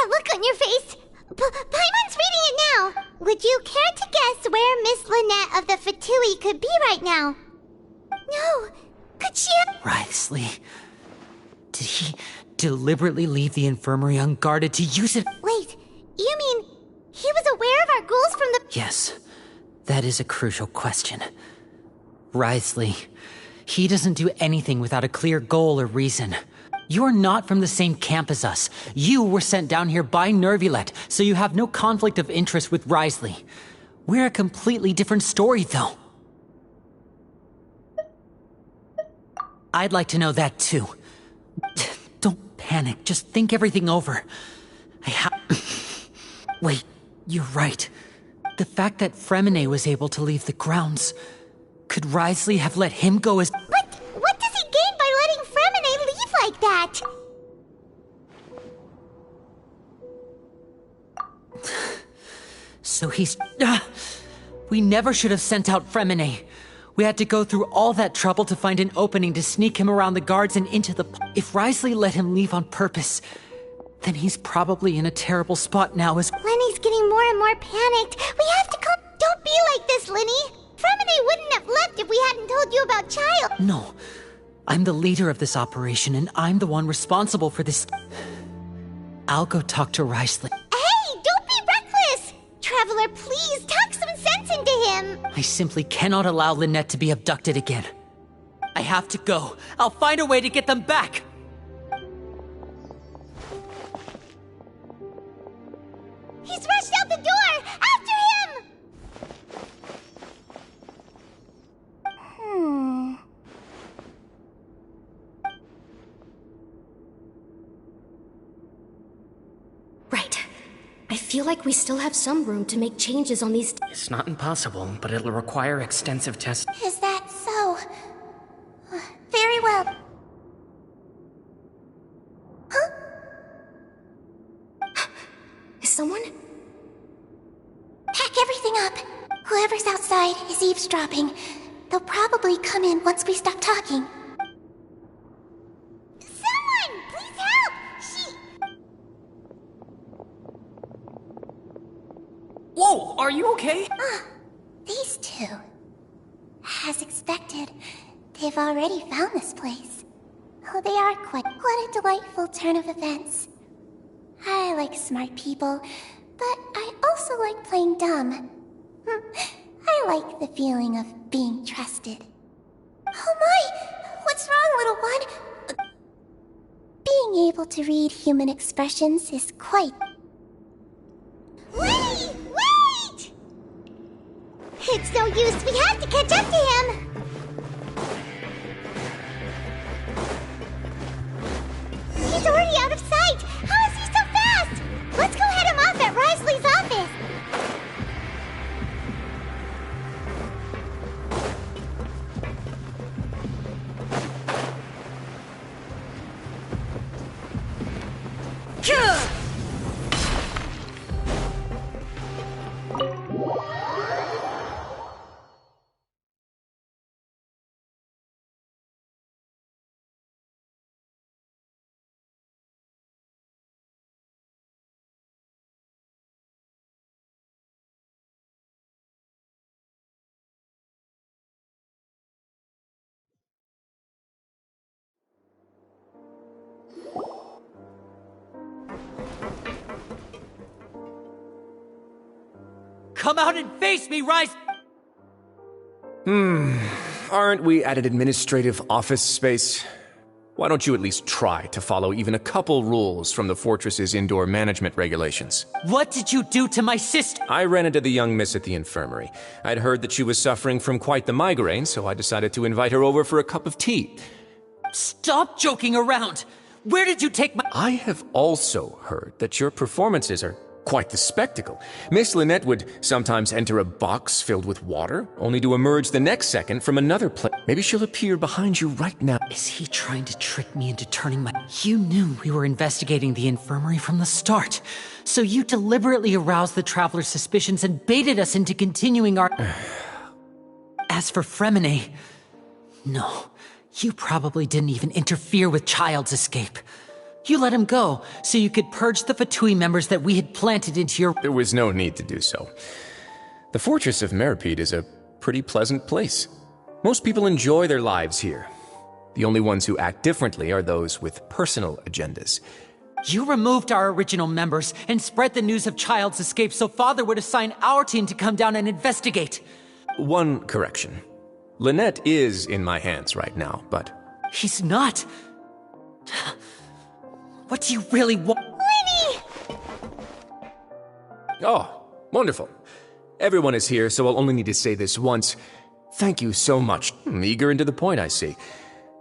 look on your face. Paimon's reading it now. Would you care to guess where Miss Lynette of the Fatui could be right now? No. Could she have... Wriothesley. Did he deliberately leave the infirmary unguarded to use it? Wait, you mean he was aware of our goals from the... Yes, that is a crucial question. Wriothesley, he doesn't do anything without a clear goal or reason. You're not from the same camp as us. You were sent down here by Nervulet, so you have no conflict of interest with Wriothesley. We're a completely different story, though. I'd like to know that, too. Don't panic. Just think everything over. Wait, you're right. The fact that Fremine was able to leave the grounds. Could Risley have let him go as— But what does he gain by letting Fremine leave like that? So he's— We never should have sent out Fremine. We had to go through all that trouble to find an opening to sneak him around the guards and into the— If Risley let him leave on purpose, then he's probably in a terrible spot now as— Lenny's getting more and more panicked. We have to come— Don't be like this, Lenny. Fremine wouldn't have left if we hadn't told you about Child. No. I'm the leader of this operation, and I'm the one responsible for this— I'll go talk to Risley. Hey, don't be reckless! Traveler, please, talk some sense into him. I simply cannot allow Lynette to be abducted again. I have to go. I'll find a way to get them back! He's rushed out the door! After him! Right. I feel like we still have some room to make changes on these— It's not impossible, but it'll require extensive testing. Is that so? Very well. Huh? Is someone? Pack everything up. Whoever's outside is eavesdropping. They'll probably come in once we stop talking. Someone! Please help! Whoa! Are you okay? These two. As expected, they've already found this place. Oh, they are quite a delightful turn of events. I like smart people, but I also like playing dumb. I like the feeling of being trusted. Oh my! What's wrong, little one? Being able to read human expressions is quite... Wait! Wait! It's no use. We have to catch up to him. He's already out of sight. How is he so fast? Let's go head him off at Risley's office. Come out and face me, Rise! Aren't we at an administrative office space? Why don't you at least try to follow even a couple rules from the fortress's indoor management regulations? What did you do to my sister? I ran into the young miss at the infirmary. I'd heard that she was suffering from quite the migraine, so I decided to invite her over for a cup of tea. Stop joking around! Where did you take my— I have also heard that your performances are quite the spectacle. Miss Lynette would sometimes enter a box filled with water, only to emerge the next second from another place. Maybe she'll appear behind you right now. Is he trying to trick me into turning my— You knew we were investigating the infirmary from the start, so you deliberately aroused the Traveler's suspicions and baited us into continuing our— As for Fremine, no, you probably didn't even interfere with Child's escape. You let him go, so you could purge the Fatui members that we had planted into your— There was no need to do so. The Fortress of Meripede is a pretty pleasant place. Most people enjoy their lives here. The only ones who act differently are those with personal agendas. You removed our original members and spread the news of Child's escape so Father would assign our team to come down and investigate. One correction. Lynette is in my hands right now, but... He's not. What do you really want? Lenny! Oh, wonderful. Everyone is here, so I'll only need to say this once. Thank you so much. Eager and to the point, I see.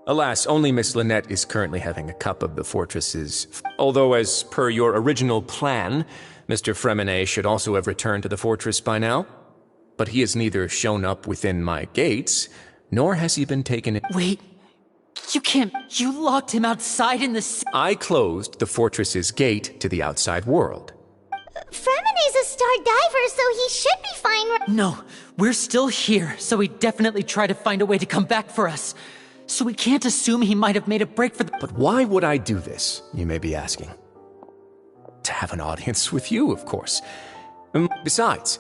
Alas, only Miss Lynette is currently having a cup of the fortress's. Although, as per your original plan, Mr. Fremine should also have returned to the fortress by now. But he has neither shown up within my gates, nor has he been taken in. Wait, you can't. You locked him outside in the. I closed the fortress's gate to the outside world. Fremine's a star diver, so he should be fine. No, we're still here, so he definitely tried to find a way to come back for us. So we can't assume he might have made a break for the. But why would I do this, you may be asking? To have an audience with you, of course. Besides,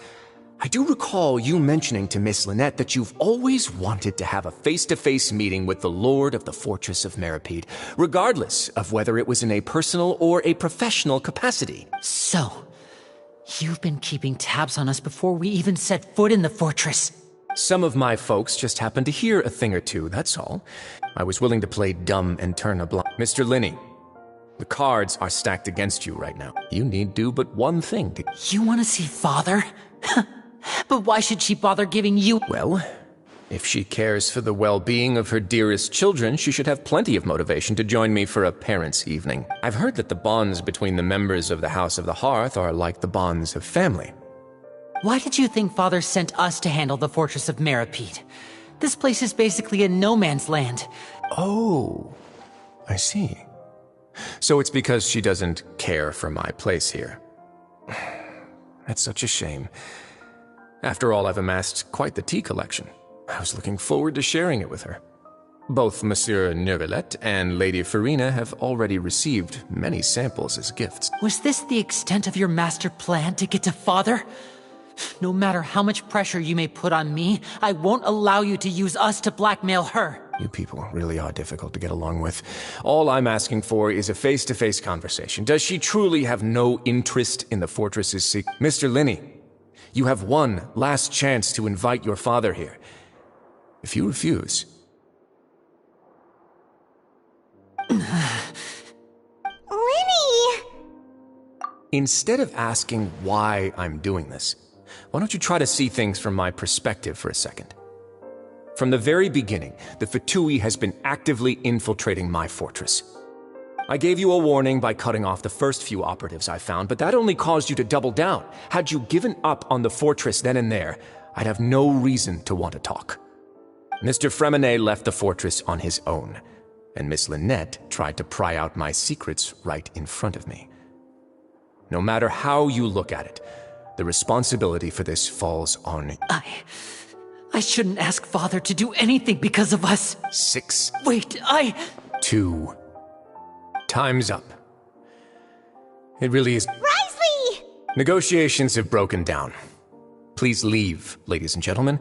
I do recall you mentioning to Miss Lynette that you've always wanted to have a face-to-face meeting with the Lord of the Fortress of Meripede, regardless of whether it was in a personal or a professional capacity. So, you've been keeping tabs on us before we even set foot in the fortress. Some of my folks just happened to hear a thing or two, that's all. I was willing to play dumb and turn a blind. Mr. Linney, the cards are stacked against you right now. You need do but one thing to— You want to see Father? But why should she bother giving you— Well, if she cares for the well-being of her dearest children, she should have plenty of motivation to join me for a parents' evening. I've heard that the bonds between the members of the House of the Hearth are like the bonds of family. Why did you think Father sent us to handle the Fortress of Meripede? This place is basically a no-man's land. Oh, I see. So it's because she doesn't care for my place here. That's such a shame. After all, I've amassed quite the tea collection. I was looking forward to sharing it with her. Both Monsieur Neuvillette and Lady Farina have already received many samples as gifts. Was this the extent of your master plan to get to Father? No matter how much pressure you may put on me, I won't allow you to use us to blackmail her. You people really are difficult to get along with. All I'm asking for is a face-to-face conversation. Does she truly have no interest in the fortress's secret? Mr. Linney, you have one last chance to invite your father here. If you refuse... Linny! Instead of asking why I'm doing this, why don't you try to see things from my perspective for a second? From the very beginning, the Fatui has been actively infiltrating my fortress. I gave you a warning by cutting off the first few operatives I found, but that only caused you to double down. Had you given up on the fortress then and there, I'd have no reason to want to talk. Mr. Fremine left the fortress on his own, and Miss Lynette tried to pry out my secrets right in front of me. No matter how you look at it, the responsibility for this falls on... I shouldn't ask Father to do anything because of us. 6. Wait, 2. Time's up. It really is... Risley! Negotiations have broken down. Please leave, ladies and gentlemen.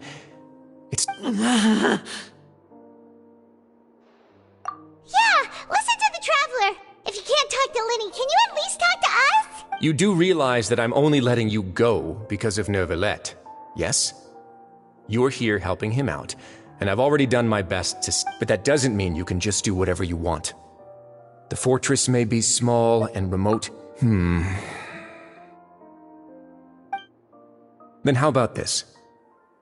It's... Yeah, listen to the Traveler. If you can't talk to Linny, can you at least talk to us? You do realize that I'm only letting you go because of Neuvillette, yes? You're here helping him out, and I've already done my best to... But that doesn't mean you can just do whatever you want. The fortress may be small and remote. Then how about this?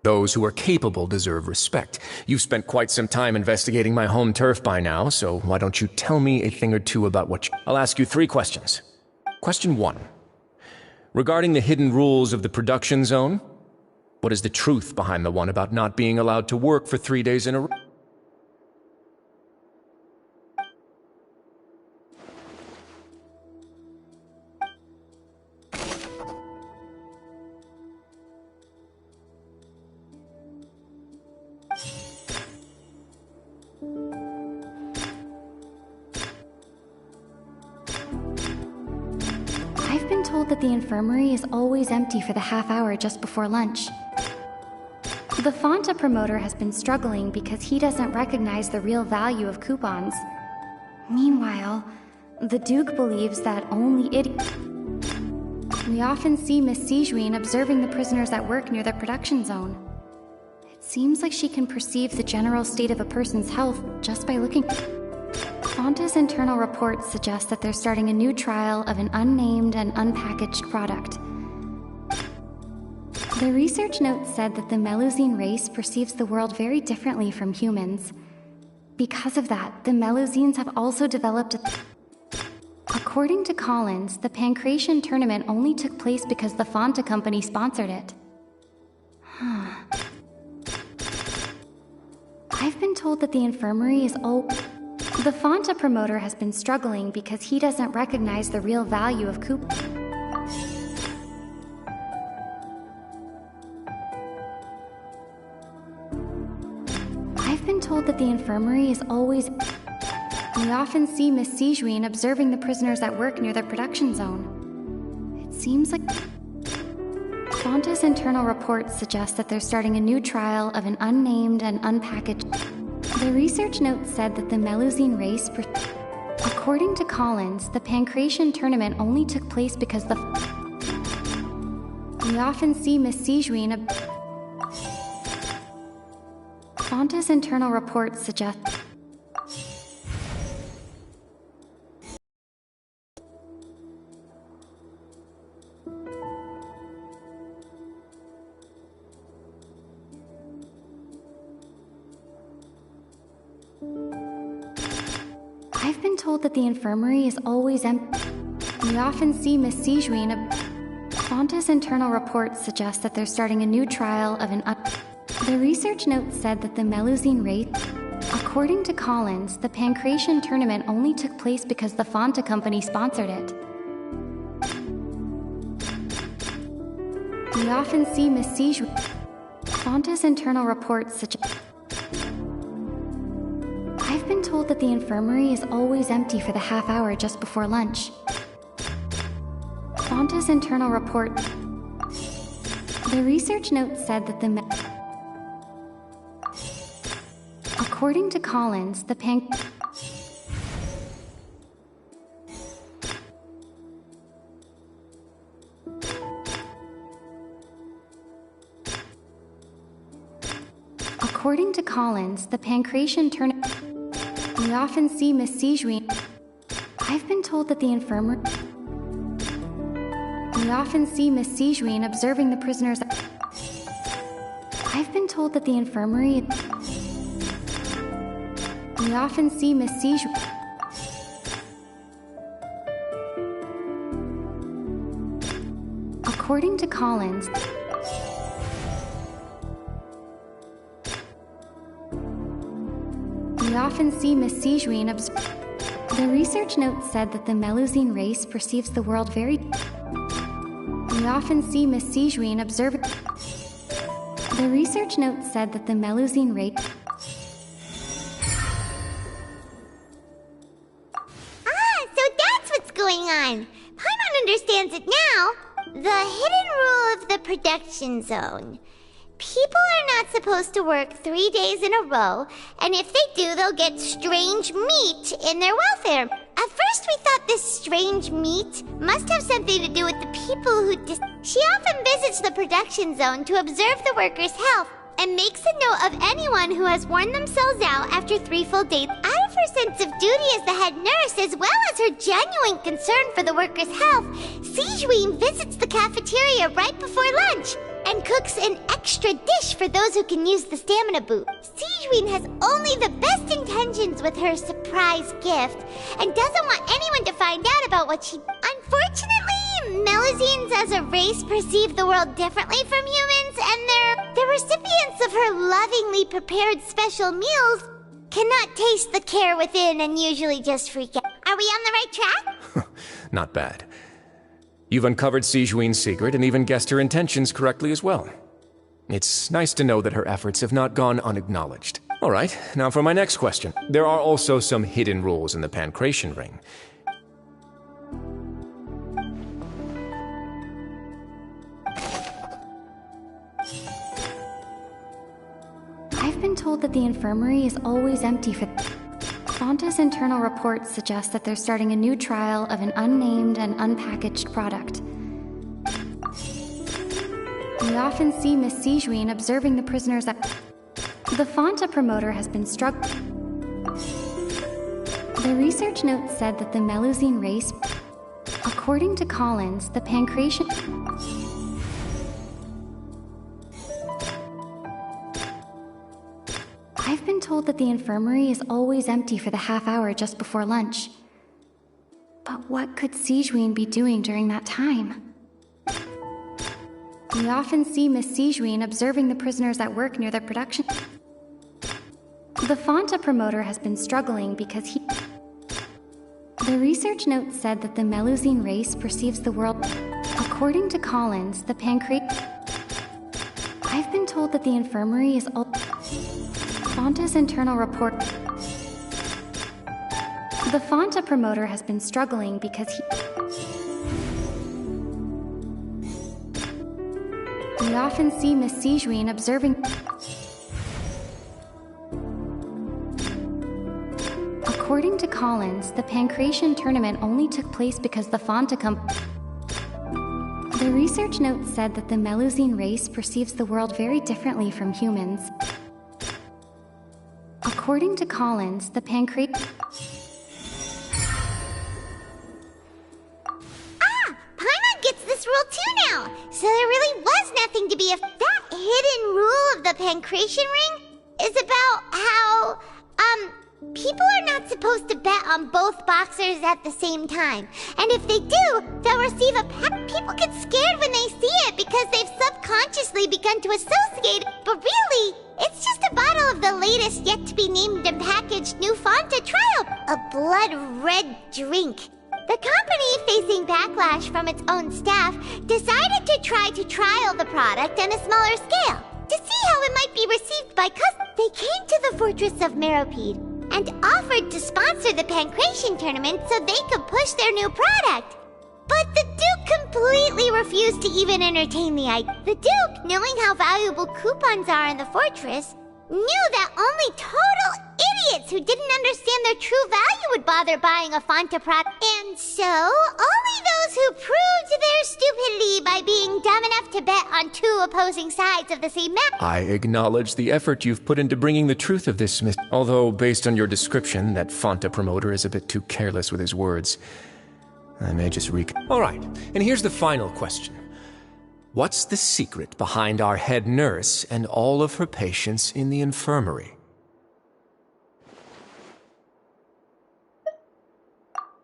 Those who are capable deserve respect. You've spent quite some time investigating my home turf by now, so why don't you tell me a thing or two about what you... I'll ask you 3 questions. Question 1. Regarding the hidden rules of the production zone, what is the truth behind the one about not being allowed to work for 3 days in a row? I've been told that the infirmary is always empty for the half hour just before lunch. The Fonta promoter has been struggling because he doesn't recognize the real value of coupons. Meanwhile, the Duke believes that only We often see Miss Sijuin observing the prisoners at work near the production zone. It seems like she can perceive the general state of a person's health just by looking. Fonta's internal reports suggest that they're starting a new trial of an unnamed and unpackaged product. The research note said that the Melusine race perceives the world very differently from humans. Because of that, the Melusines have also developed a... According to Collins, the Pancration tournament only took place because the Fanta company sponsored it. I've been told that the infirmary is The Fanta promoter has been struggling because he doesn't recognize the real value of coupons. I've been told that the infirmary is always... We often see Miss Sijuin observing the prisoners at work near the production zone. It seems like... Fanta's internal reports suggest that they're starting a new trial of an unnamed and unpackaged... The research note said that the Melusine race... According to Collins, the Pancration tournament only took place because the... We often see Miss Sijuin... Fanta's internal reports suggest... I've been told that the infirmary is always empty. We often see Miss Sijuin... Fanta's internal reports suggest that they're starting a new trial of an... The research note said that the Melusine race... According to Collins, the Pancration tournament only took place because the Fanta company sponsored it. We often see Miss Sijuin... Fanta's internal reports suggest... I've been told that the infirmary is always empty for the half hour just before lunch. Fanta's internal report... The research note said that the... According to Collins, the According to Collins, the Pancration tournament... We often see Miss Sijuin... I've been told that the infirmary... We often see Miss Sijuin observing the prisoners... I've been told that the infirmary... We often see Miss Sijuin... According to Collins... We often see Miss Sijuin The research note said that the Melusine race perceives the world very... We often see Miss Sijuin observing... The research note said that the Melusine race... So that's what's going on. Paimon understands it now. The hidden rule of the production zone. People are not supposed to work 3 days in a row, and if they do, they'll get strange meat in their welfare. At first, we thought this strange meat must have something to do with the people who She often visits the production zone to observe the workers' health and makes a note of anyone who has worn themselves out after 3 full days. Out of her sense of duty as the head nurse, as well as her genuine concern for the workers' health, Sijuin visits the cafeteria right before lunch and cooks an extra dish for those who can use the stamina boot. Sijuin has only the best intentions with her surprise gift and doesn't want anyone to find out about what she... Unfortunately, Melusines as a race perceive the world differently from humans, and the recipients of her lovingly prepared special meals cannot taste the care within and usually just freak out. Are we on the right track? Not bad. You've uncovered Sijuin's secret and even guessed her intentions correctly as well. It's nice to know that her efforts have not gone unacknowledged. All right, now for my next question. There are also some hidden rules in the Pancration ring. I've been told that the infirmary is always empty for... Fanta's internal reports suggest that they're starting a new trial of an unnamed and unpackaged product. We often see Miss Sijuin observing the prisoners at... The Fanta promoter has been The research note said that the Melusine race... According to Collins, the Pancration... I've been told that the infirmary is always empty for the half hour just before lunch. But what could Sijuin be doing during that time? We often see Miss Sijuin observing the prisoners at work near the production. The Fanta promoter has been struggling because he... The research note said that the Melusine race perceives the world... According to Collins, the pancreas... I've been told that the infirmary is all... Fanta's internal report... The Fanta promoter has been struggling because he... We often see Miss Sijuin observing... According to Collins, the Pancration tournament only took place because the Fanta The research note said that the Melusine race perceives the world very differently from humans. According to Collins, the Pancration... Paimon gets this rule too now! So there really was nothing to be That hidden rule of the Pancration ring is about how, people are not supposed to bet on both boxers at the same time. And if they do, they'll receive a People get scared when they see it because they've subconsciously begun to associate it. But really, it's just a bottle of the latest yet-to-be-named and packaged new Fanta trial. A blood-red drink. The company, facing backlash from its own staff, decided to try to trial the product on a smaller scale to see how it might be received by customers. They came to the fortress of Meropede and offered to sponsor the Pancration tournament so they could push their new product. But the Duke completely refused to even entertain the idea. The Duke, knowing how valuable coupons are in the fortress, knew that only total idiots who didn't understand their true value would bother buying a Fanta product. And so, only those who proved their stupidity by being dumb enough to bet on two opposing sides of the same match. I acknowledge the effort you've put into bringing the truth of this, although based on your description, that Fanta promoter is a bit too careless with his words. I may just All right, and here's the final question. What's the secret behind our head nurse and all of her patients in the infirmary?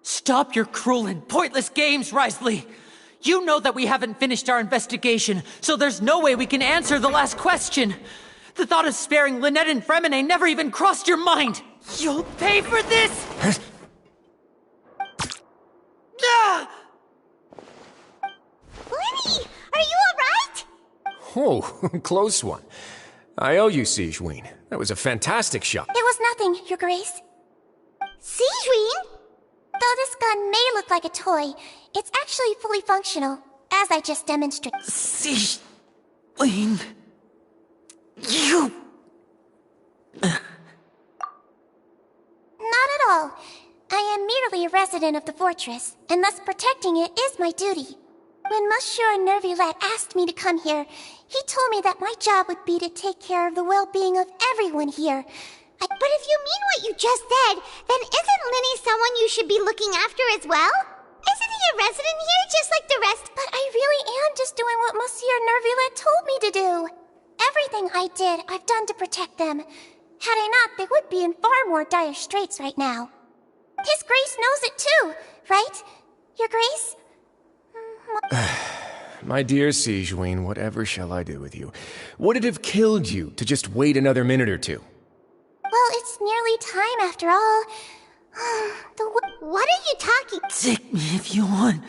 Stop your cruel and pointless games, Risley! You know that we haven't finished our investigation, so there's no way we can answer the last question! The thought of sparing Lynette and Fremine never even crossed your mind! You'll pay for this! Ah! Lenny, are you alright? Oh, close one. I owe you, Sijuin. That was a fantastic shot. It was nothing, Your Grace. Sijuin? Though this gun may look like a toy, it's actually fully functional, as I just demonstrated. Sijuin... You... Not at all. I am merely a resident of the fortress, and thus protecting it is my duty. When Monsieur Nervulette asked me to come here, he told me that my job would be to take care of the well-being of everyone here. But if you mean what you just said, then isn't Linny someone you should be looking after as well? Isn't he a resident here just like the rest? But I really am just doing what Monsieur Nervulette told me to do. Everything I did, I've done to protect them. Had I not, they would be in far more dire straits right now. His Grace knows it too, right? Your Grace? My dear Sijuin, whatever shall I do with you? Would it have killed you to just wait another minute or two? Well, it's nearly time after all. What are you talking? Take me if you want.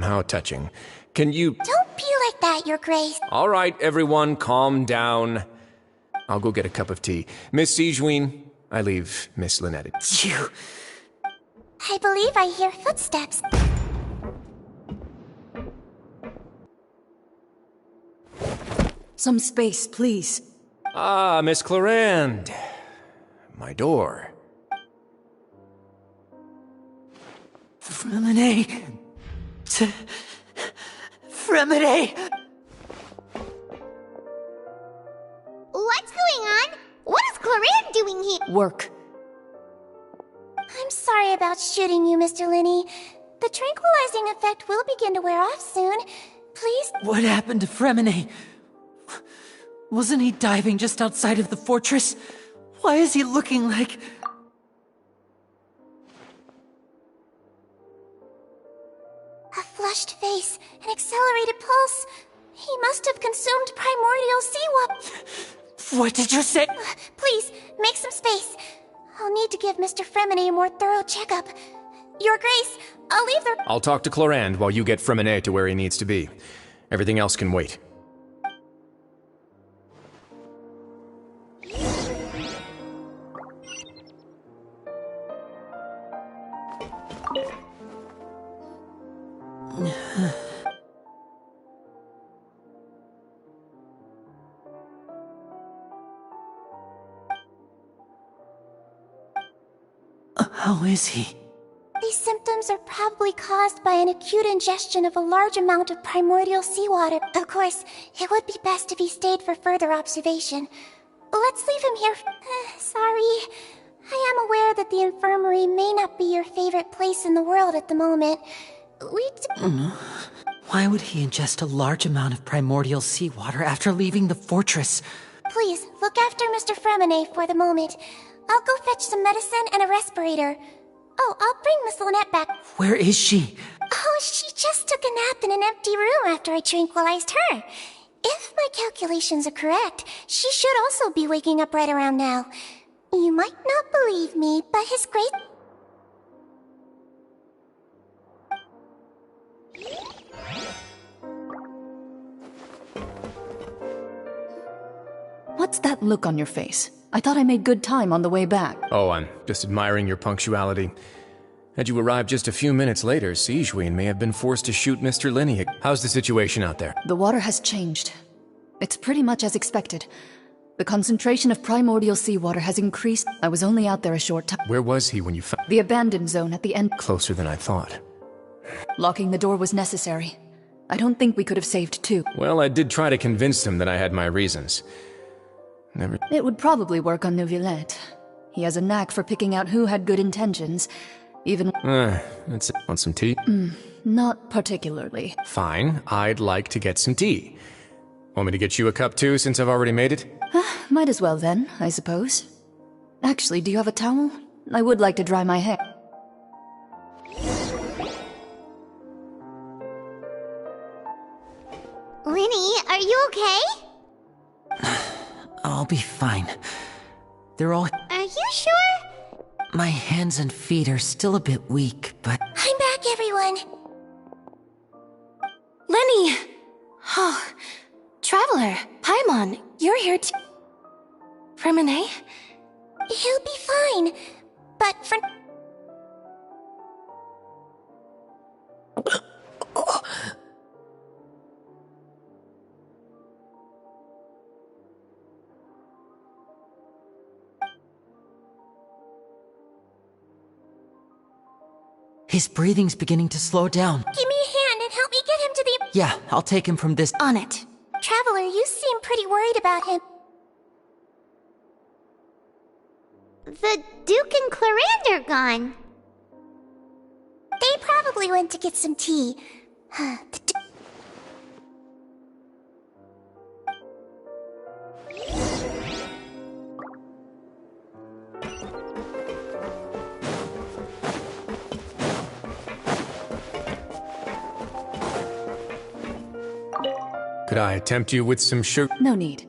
How touching. Can you... Don't be like that, Your Grace. All right, everyone, calm down. I'll go get a cup of tea. Miss Sijuin, I leave Miss Lynette. You... I believe I hear footsteps. Some space, please. Ah, Miss Clarande. My door. Fremine. Fremine! What's going on? What is Clarande doing here? Work. I'm sorry about shooting you, Mr. Linney. The tranquilizing effect will begin to wear off soon. Please... What happened to Fremine? Wasn't he diving just outside of the fortress? Why is he looking like... A flushed face, an accelerated pulse. He must have consumed primordial seawater. What did you say? Please, make some space. I'll need to give Mr. Fremine a more thorough checkup. Your Grace, I'll leave the... I'll talk to Clorand while you get Fremine to where he needs to be. Everything else can wait. How is he? These symptoms are probably caused by an acute ingestion of a large amount of primordial seawater. Of course, it would be best if he stayed for further observation. Let's leave him here. Sorry. I am aware that the infirmary may not be your favorite place in the world at the moment. Why would he ingest a large amount of primordial seawater after leaving the fortress? Please, look after Mr. Fremine for the moment. I'll go fetch some medicine and a respirator. Oh, I'll bring Miss Lynette back. Where is she? Oh, she just took a nap in an empty room after I tranquilized her. If my calculations are correct, she should also be waking up right around now. You might not believe me, but His Grace... What's that look on your face? I thought I made good time on the way back. Oh, I'm just admiring your punctuality. Had you arrived just a few minutes later, Sigewinne may have been forced to shoot Mr. Linny. How's the situation out there? The water has changed. It's pretty much as expected. The concentration of primordial seawater has increased. I was only out there a short time. Where was he when you found... The abandoned zone at the end. Closer than I thought. Locking the door was necessary. I don't think we could have saved two. Well, I did try to convince him that I had my reasons. Never... It would probably work on Neuvillette. He has a knack for picking out who had good intentions, even... That's it. Want some tea? Not particularly. Fine, I'd like to get some tea. Want me to get you a cup too, since I've already made it? Might as well then, I suppose. Actually, do you have a towel? I would like to dry my hair. Linny, are you okay? I'll be fine. They're all... Are you sure? My hands and feet are still a bit weak, but... I'm back, everyone. Lenny! Oh, Traveler, Paimon, you're here too. Fremine? He'll be fine, but for... His breathing's beginning to slow down. Give me a hand and help me get him to the... Yeah, I'll take him from this... On it. Traveler, you seem pretty worried about him. The Duke and Clorand are gone. They probably went to get some tea. Could I tempt you with some sugar? No need.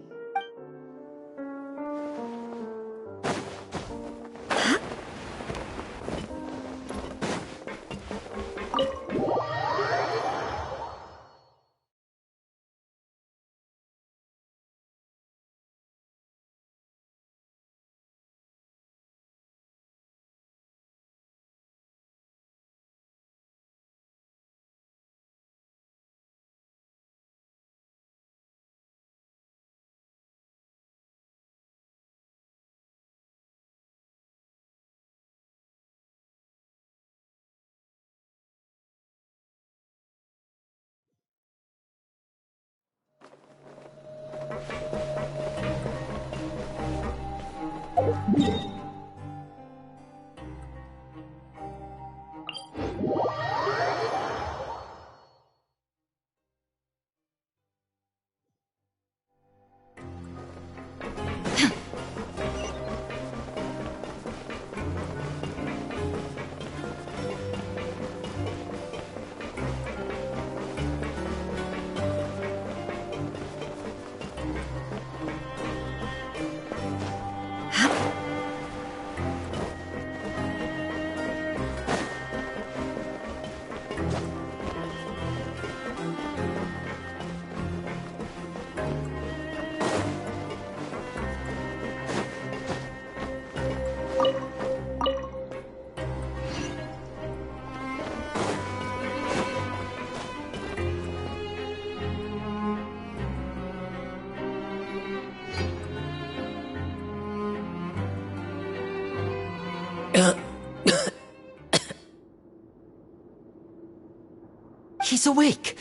He's awake.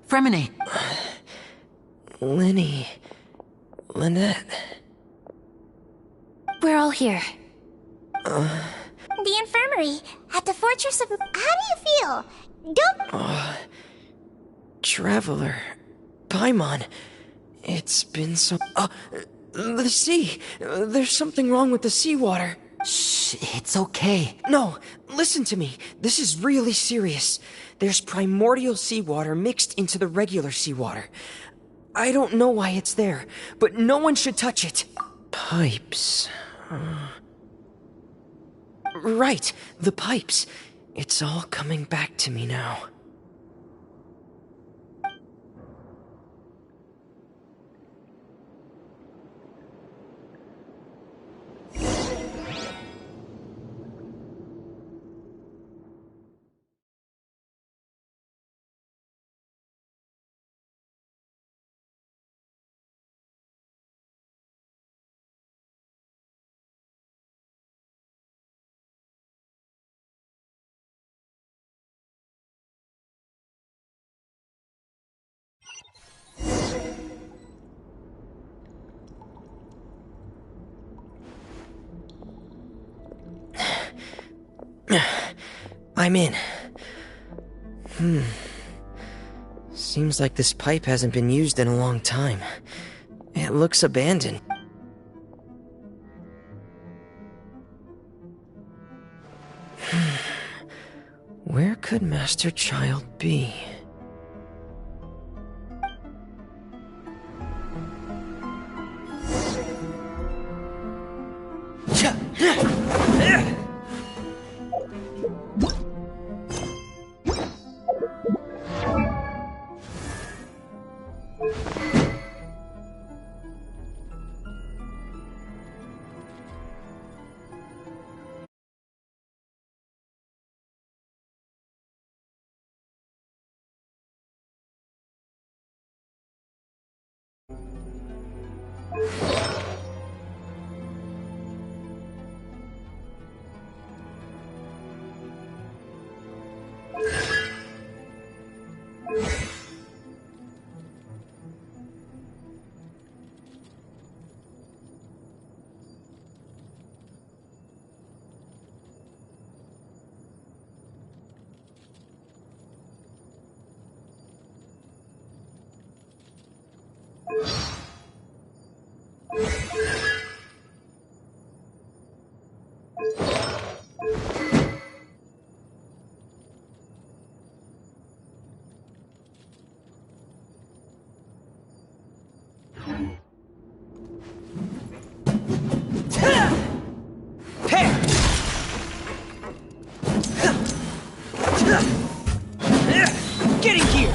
Fremine. Lenny. Lynette. We're all here. The infirmary at the Fortress of... How do you feel? Don't... Traveler. Paimon. It's been so... the sea. There's something wrong with the seawater. Shh, it's okay. No, listen to me. This is really serious. There's primordial seawater mixed into the regular seawater. I don't know why it's there, but no one should touch it. Pipes. Right, the pipes. It's all coming back to me now. I'm in. Seems like this pipe hasn't been used in a long time. It looks abandoned. Where could Master Child be? Get in here!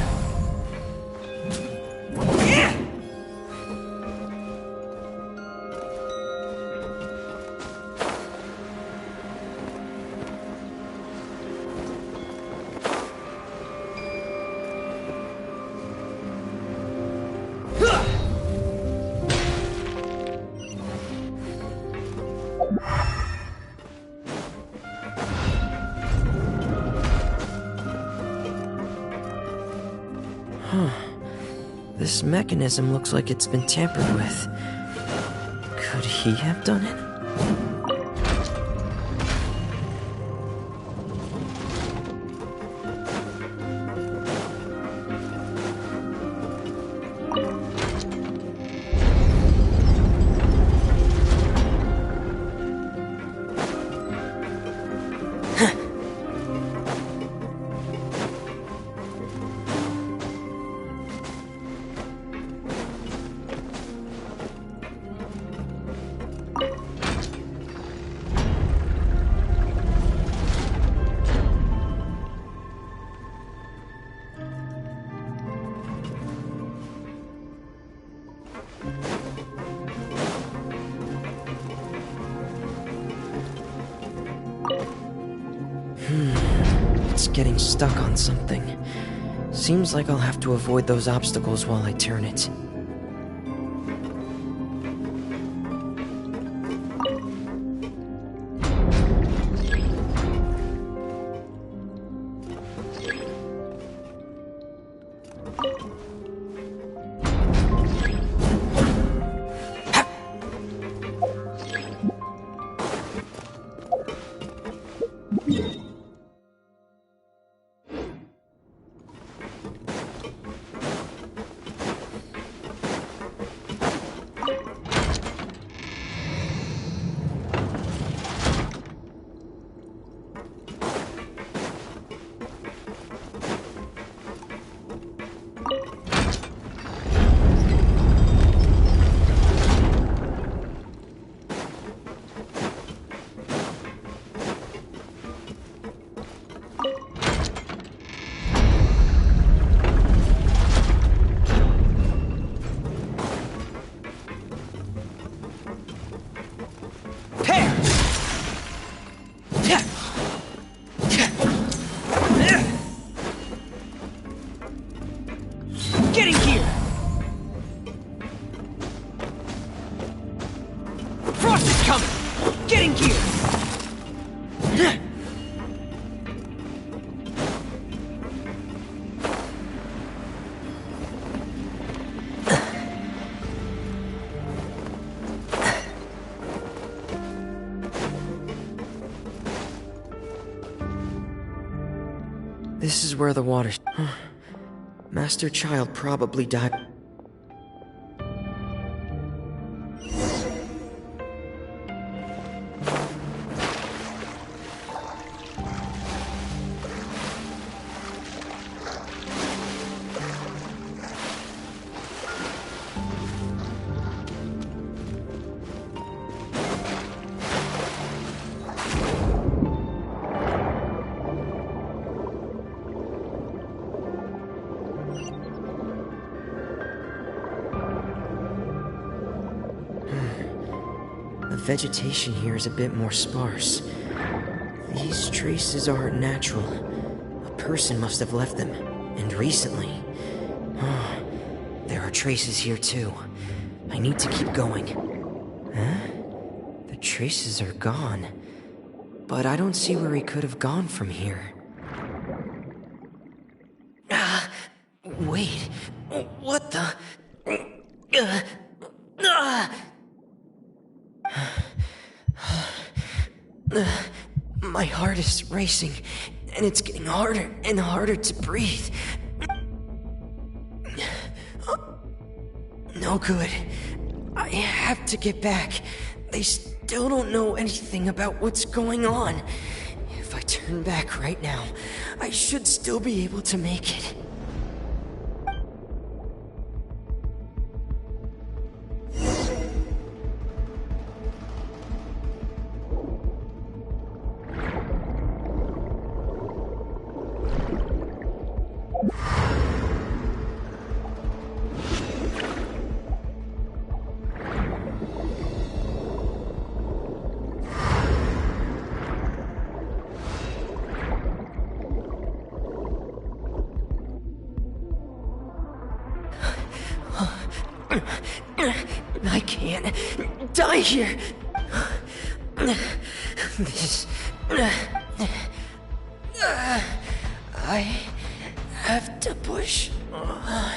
This mechanism looks like it's been tampered with. Could he have done it? It's getting stuck on something. Seems like I'll have to avoid those obstacles while I turn it. This is where the water... Master Child probably died. The vegetation here is a bit more sparse. These traces aren't natural. A person must have left them, and recently. There are traces here too. I need to keep going. Huh? The traces are gone. But I don't see where he could have gone from here. Wait. What the... My heart is racing, and it's getting harder and harder to breathe. No good. I have to get back. They still don't know anything about what's going on. If I turn back right now, I should still be able to make it. I can't die here. This... I have to push on.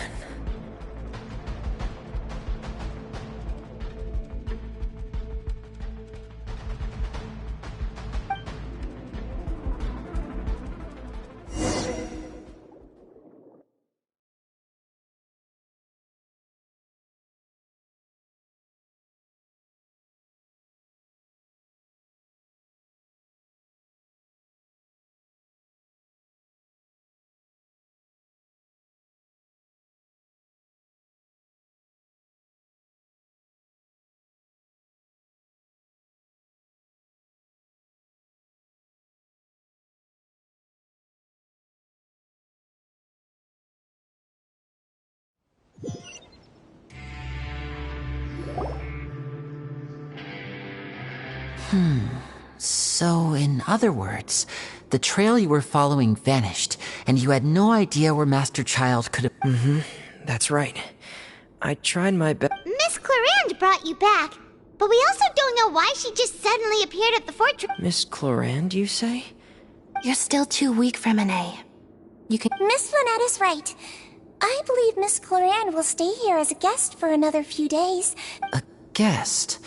So, in other words, the trail you were following vanished, and you had no idea where Master Child could have... That's right. I tried my best. Miss Clarande brought you back, but we also don't know why she just suddenly appeared at the fortress. Miss Clarande, you say? You're still too weak for Monet. You can... Miss Lynette is right. I believe Miss Clarande will stay here as a guest for another few days. A guest?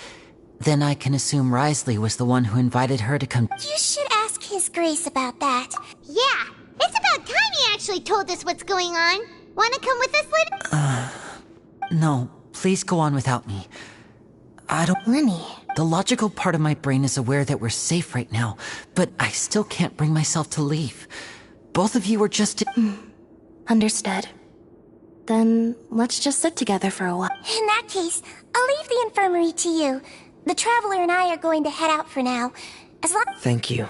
Then I can assume Risley was the one who invited her to come... You should ask His Grace about that. Yeah, it's about time he actually told us what's going on. Wanna come with us, Lynette? No, please go on without me. I don't... Linny. The logical part of my brain is aware that we're safe right now, but I still can't bring myself to leave. Both of you are just... Understood. Then let's just sit together for a while. In that case, I'll leave the infirmary to you. The Traveler and I are going to head out for now. As long... Thank you.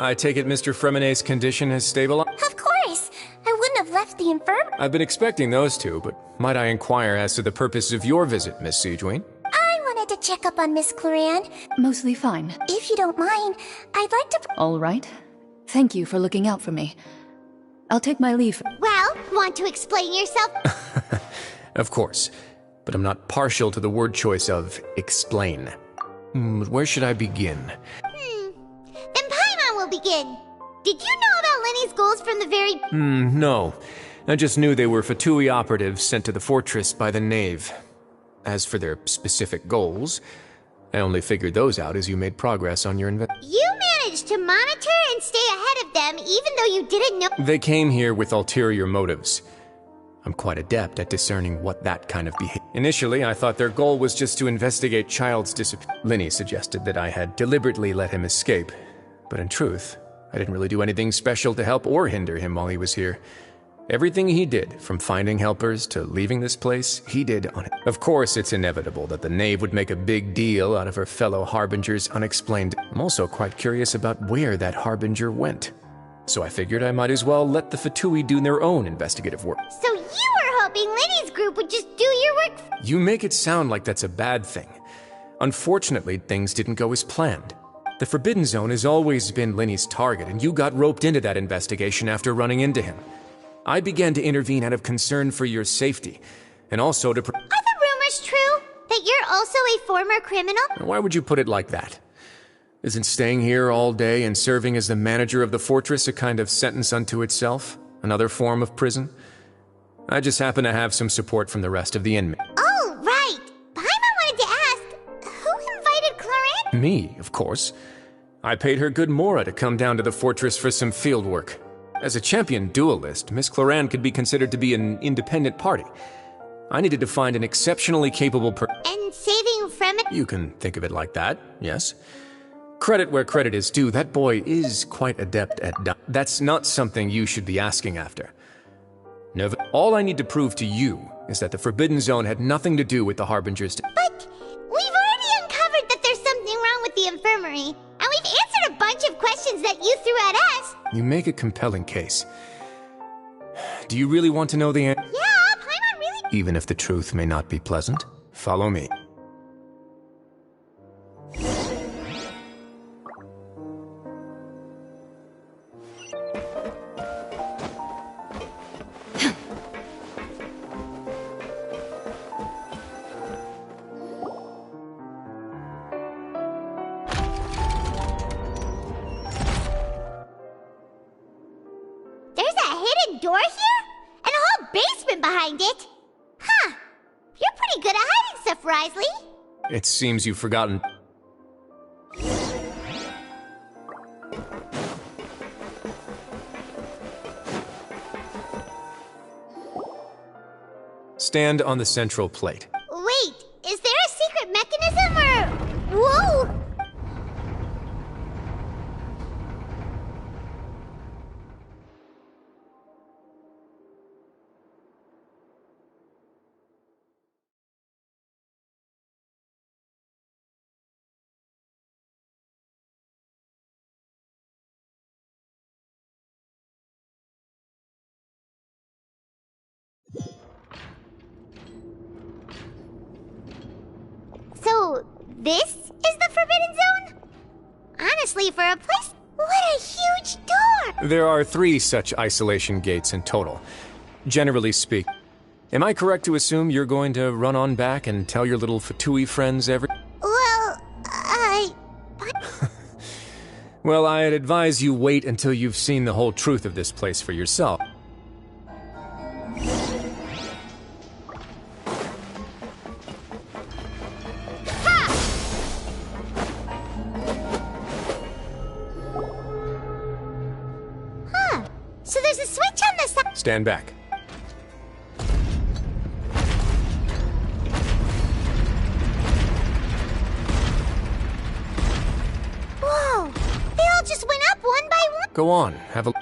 I take it Mr. Fremonet's condition has stabilized? Of course! I wouldn't have left the infirmary. I've been expecting those two, but might I inquire as to the purpose of your visit, Miss Siegewien? I wanted to check up on Miss Cloran. Mostly fine. If you don't mind, I'd like to... All right. Thank you for looking out for me. I'll take my leave. Well, want to explain yourself? Of course, but I'm not partial to the word choice of explain. Where should I begin? Then Paimon will begin. Did you know about Lenny's goals from the very... No. I just knew they were Fatui operatives sent to the fortress by the Knave. As for their specific goals, I only figured those out as you made progress on your You managed to monitor and stay ahead of them even though you didn't know... They came here with ulterior motives. I'm quite adept at discerning what that kind of behavior... Initially, I thought their goal was just to investigate Child's disappearance. Linny suggested that I had deliberately let him escape, but in truth, I didn't really do anything special to help or hinder him while he was here. Everything he did, from finding helpers to leaving this place, he did on it. Of course, it's inevitable that the Knave would make a big deal out of her fellow Harbinger's unexplained... I'm also quite curious about where that Harbinger went. So I figured I might as well let the Fatui do their own investigative work. So you were hoping Lenny's group would just do your work... You make it sound like that's a bad thing. Unfortunately, things didn't go as planned. The Forbidden Zone has always been Lenny's target, and you got roped into that investigation after running into him. I began to intervene out of concern for your safety, and also to... Are the rumors true? That you're also a former criminal? Why would you put it like that? Isn't staying here all day and serving as the manager of the fortress a kind of sentence unto itself? Another form of prison? I just happen to have some support from the rest of the inmates. Oh, right! Paimon wanted to ask, who invited Cloran? Me, of course. I paid her good mora to come down to the fortress for some field work. As a champion duelist, Miss Cloran could be considered to be an independent party. I needed to find an exceptionally capable And saving Fremen... You can think of it like that, yes. Credit where credit is due, that boy is quite adept at... That's not something you should be asking after. Never. All I need to prove to you is that the Forbidden Zone had nothing to do with the Harbingers... But we've already uncovered that there's something wrong with the infirmary, and we've answered a bunch of questions that you threw at us. You make a compelling case. Do you really want to know the answer? Yeah, Paimon really... Even if the truth may not be pleasant, follow me. Door here? And a whole basement behind it? Huh. You're pretty good at hiding stuff, Risley. It seems you've forgotten. Stand on the central plate. Wait, is there a secret mechanism or... Whoa! So, this is the Forbidden Zone? Honestly, for a place... What a huge door! There are 3 such isolation gates in total. Generally speaking. Am I correct to assume you're going to run on back and tell your little Fatui friends Well, Well, I'd advise you wait until you've seen the whole truth of this place for yourself. So there's a switch on the side. Stand back. Whoa! They all just went up one by one. Go on, have a...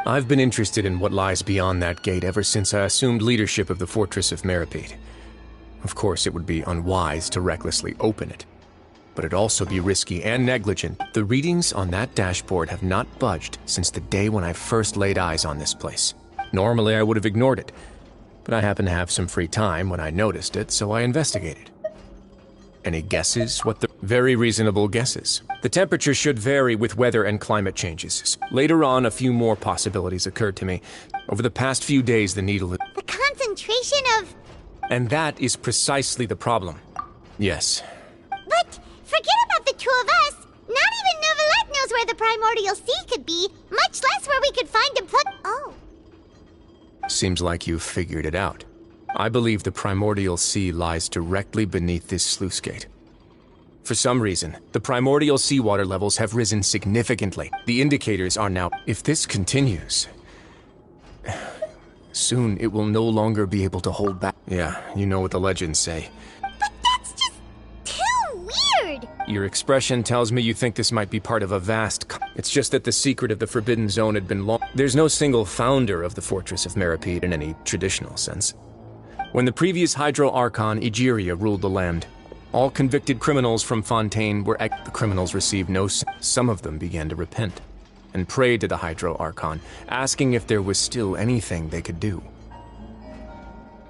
I've been interested in what lies beyond that gate ever since I assumed leadership of the Fortress of Meripede. Of course, it would be unwise to recklessly open it, but it'd also be risky and negligent. The readings on that dashboard have not budged since the day when I first laid eyes on this place. Normally, I would have ignored it, but I happened to have some free time when I noticed it, so I investigated. Any guesses what the... Very reasonable guesses. The temperature should vary with weather and climate changes. Later on, a few more possibilities occurred to me. Over the past few days, the needle... The concentration of... And that is precisely the problem. Yes. But forget about the two of us. Not even Neuvillette knows where the primordial sea could be, much less where we could find and plug... Oh. Seems like you've figured it out. I believe the primordial sea lies directly beneath this sluice gate. For some reason, the primordial seawater levels have risen significantly. The indicators are now... If this continues... Soon it will no longer be able to hold back. Yeah, you know what the legends say. But that's just too weird! Your expression tells me you think this might be part of a vast... It's just that the secret of the Forbidden Zone had been long... There's no single founder of the Fortress of Meripede in any traditional sense. When the previous Hydro Archon, Egeria, ruled the land, all convicted criminals from Fontaine were... The criminals received no... Some of them began to repent, and prayed to the Hydro Archon, asking if there was still anything they could do.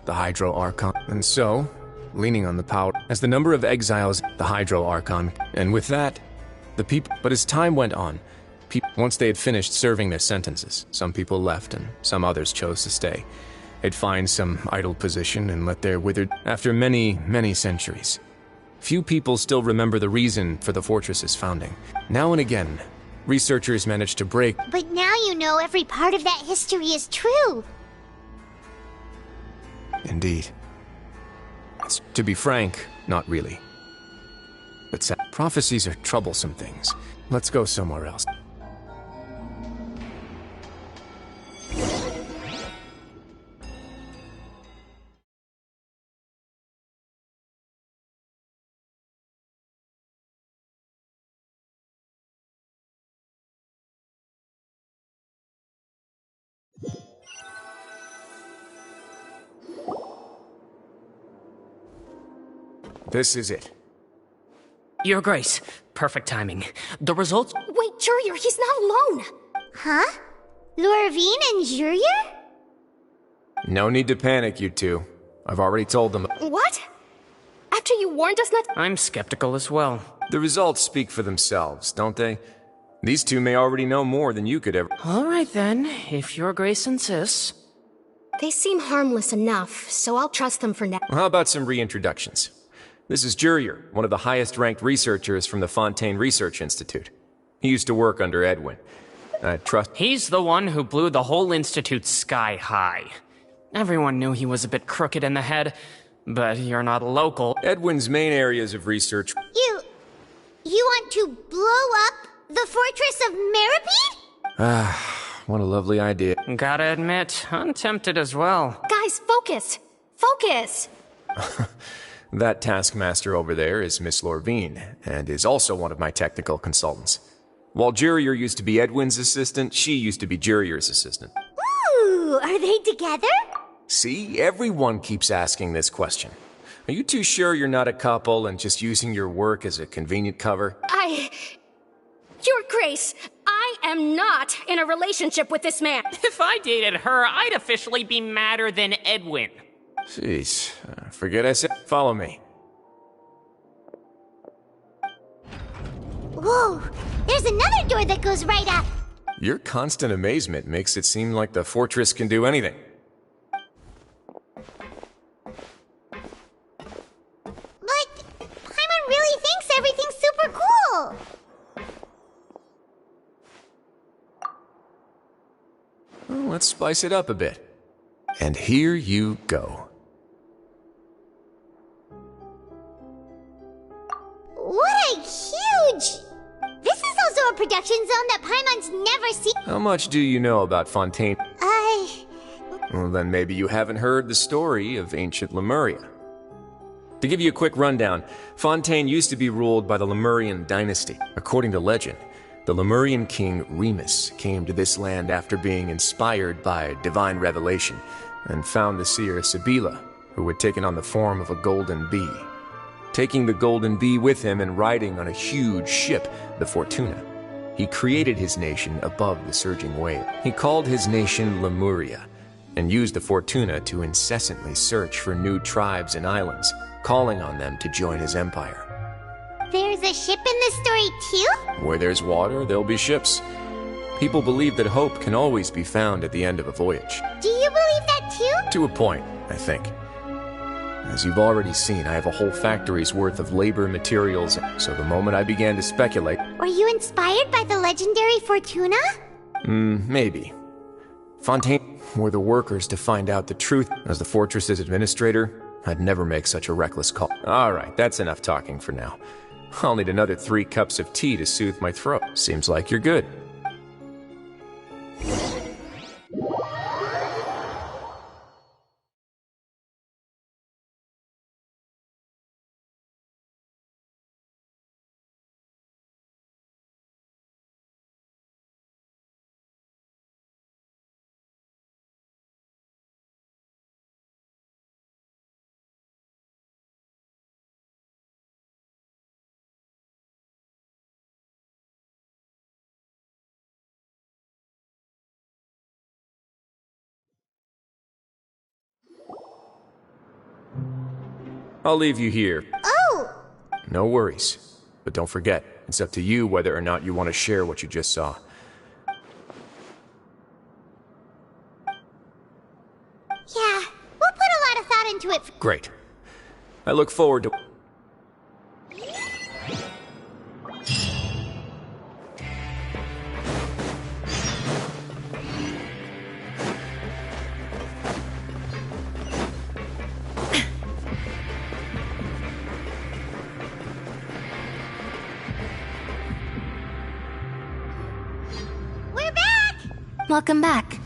The Hydro Archon... And so, leaning on the power... As the number of exiles, the Hydro Archon... And with that, the people... But as time went on, once they had finished serving their sentences, some people left and some others chose to stay. They'd find some idle position and let their withered... After many, many centuries, few people still remember the reason for the fortress's founding. Now and again, researchers manage to break... But now you know every part of that history is true. Indeed. To be frank, not really. But prophecies are troublesome things. Let's go somewhere else. This is it. Your Grace, perfect timing. The results... Wait, Jurier, he's not alone! Huh? Lorvine and Jurier? No need to panic, you two. I've already told them. What? After you warned us not... I'm skeptical as well. The results speak for themselves, don't they? These two may already know more than you could ever... All right then, if Your Grace insists. They seem harmless enough, so I'll trust them for now. How about some reintroductions? This is Jurier, one of the highest-ranked researchers from the Fontaine Research Institute. He used to work under Edwin. I trust... He's the one who blew the whole institute sky high. Everyone knew he was a bit crooked in the head, but you're not local. Edwin's main areas of research... You want to blow up the Fortress of Meripede? Ah, what a lovely idea. Gotta admit, I'm tempted as well. Guys, focus! Focus! That taskmaster over there is Miss Lorvine, and is also one of my technical consultants. While Jurier used to be Edwin's assistant, she used to be Jurier's assistant. Ooh, are they together? See, everyone keeps asking this question. Are you too sure you're not a couple and just using your work as a convenient cover? Your Grace, I am not in a relationship with this man. If I dated her, I'd officially be madder than Edwin. Jeez, forget I said. Follow me. Whoa, there's another door that goes right up. Your constant amazement makes it seem like the fortress can do anything. But Paimon really thinks everything's super cool. Well, let's spice it up a bit. And here you go. What a huge... This is also a production zone that Paimon's never seen. How much do you know about Fontaine? Well, then maybe you haven't heard the story of ancient Lemuria. To give you a quick rundown, Fontaine used to be ruled by the Lemurian dynasty. According to legend, The Lemurian king Remus came to this land after being inspired by divine revelation and found the seer Sibila, who had taken on the form of a golden bee. Taking the golden bee with him and riding on a huge ship, the Fortuna, he created his nation above the surging wave. He called his nation Lemuria and used the Fortuna to incessantly search for new tribes and islands, calling on them to join his empire. There's a ship in this story too? Where there's water, there'll be ships. People believe that hope can always be found at the end of a voyage. Do you believe that too? To a point, I think. As you've already seen, I have a whole factory's worth of labor materials, so the moment I began to speculate... Were you inspired by the legendary Fortuna? Maybe. Fontaine were the workers to find out the truth. As the fortress's administrator, I'd never make such a reckless call. Alright, that's enough talking for now. I'll need another 3 cups of tea to soothe my throat. Seems like you're good. I'll leave you here. Oh! No worries. But don't forget, it's up to you whether or not you want to share what you just saw. Yeah, we'll put a lot of thought into it. Great. I look forward to... Welcome back.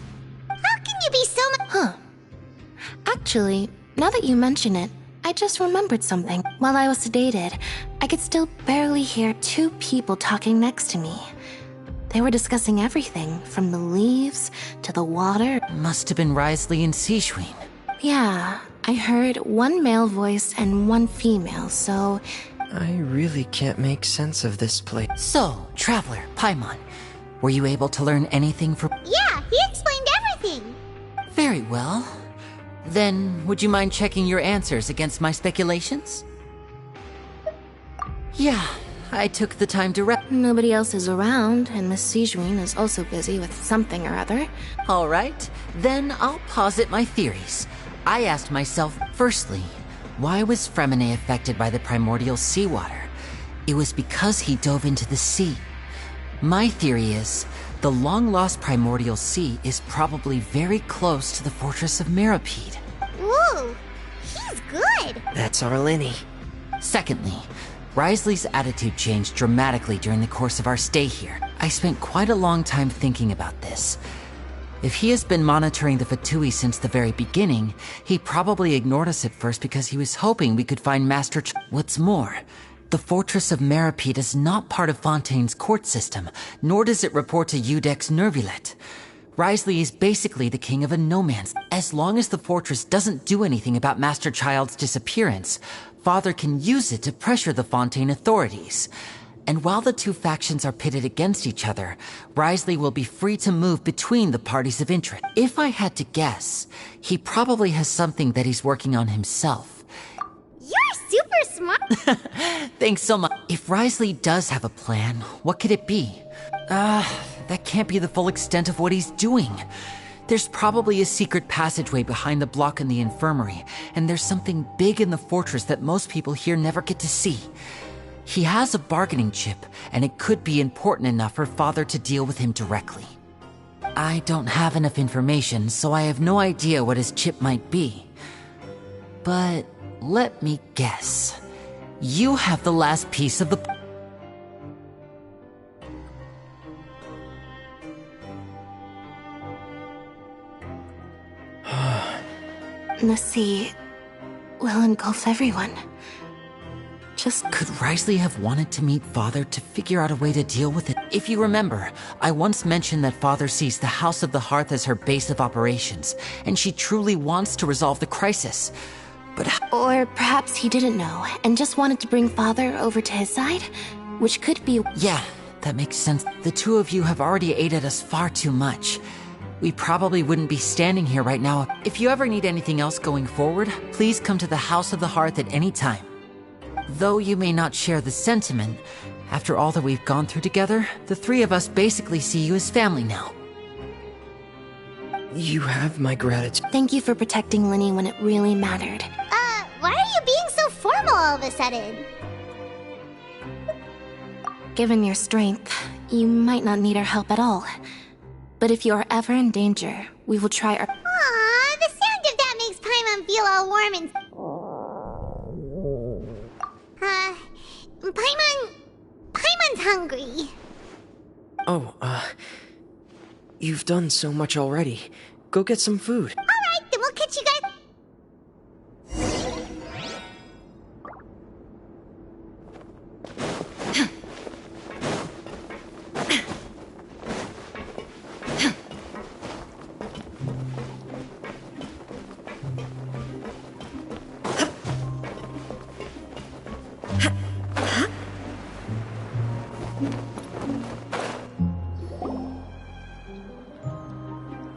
How can you be so much— Huh. Actually, now that you mention it, I just remembered something. While I was sedated, I could still barely hear 2 people talking next to me. They were discussing everything, from the leaves to the water. Must have been Risley and Sijwin. Yeah, I heard 1 male voice and 1 female, so... I really can't make sense of this place. So, Traveler, Paimon, were you able to learn anything from... Yeah, he explained everything. Very well. Then, would you mind checking your answers against my speculations? Yeah, I took the time to Nobody else is around, and Miss Sijwin is also busy with something or other. All right, then I'll posit my theories. I asked myself, firstly, why was Fremine affected by the primordial seawater? It was because he dove into the sea. My theory is, the long-lost primordial sea is probably very close to the fortress of Mirapede. Whoa, he's good. That's Arlini. Secondly, Risley's attitude changed dramatically during the course of our stay here. I spent quite a long time thinking about this. If he has been monitoring the Fatui since the very beginning, he probably ignored us at first because he was hoping we could find Master What's more, the Fortress of Mirapede is not part of Fontaine's court system, nor does it report to Udex Nervulet. Risley is basically the king of a no-man's. As long as the fortress doesn't do anything about Master Child's disappearance, Father can use it to pressure the Fontaine authorities. And while the 2 factions are pitted against each other, Risley will be free to move between the parties of interest. If I had to guess, he probably has something that he's working on himself. You're super smart. Thanks so much. If Risley does have a plan, what could it be? That can't be the full extent of what he's doing. There's probably a secret passageway behind the block in the infirmary, and there's something big in the fortress that most people here never get to see. He has a bargaining chip, and it could be important enough for Father to deal with him directly. I don't have enough information, so I have no idea what his chip might be. But let me guess. You have the last piece of the... The sea will engulf everyone. Could Risley have wanted to meet Father to figure out a way to deal with it? If you remember, I once mentioned that Father sees the House of the Hearth as her base of operations, and she truly wants to resolve the crisis. But Or perhaps he didn't know, and just wanted to bring Father over to his side? Which could be... Yeah, that makes sense. The two of you have already aided us far too much. We probably wouldn't be standing here right now. If you ever need anything else going forward, please come to the House of the Hearth at any time. Though you may not share the sentiment, after all that we've gone through together, the three of us basically see you as family now. You have my gratitude. Thank you for protecting Linny when it really mattered. Why are you being so formal all of a sudden? Given your strength, you might not need our help at all. But if you are ever in danger, we will try our... Aw, the sound of that makes Paimon feel all warm and... Paimon's hungry. Oh, you've done so much already. Go get some food. Alright, then we'll catch you guys...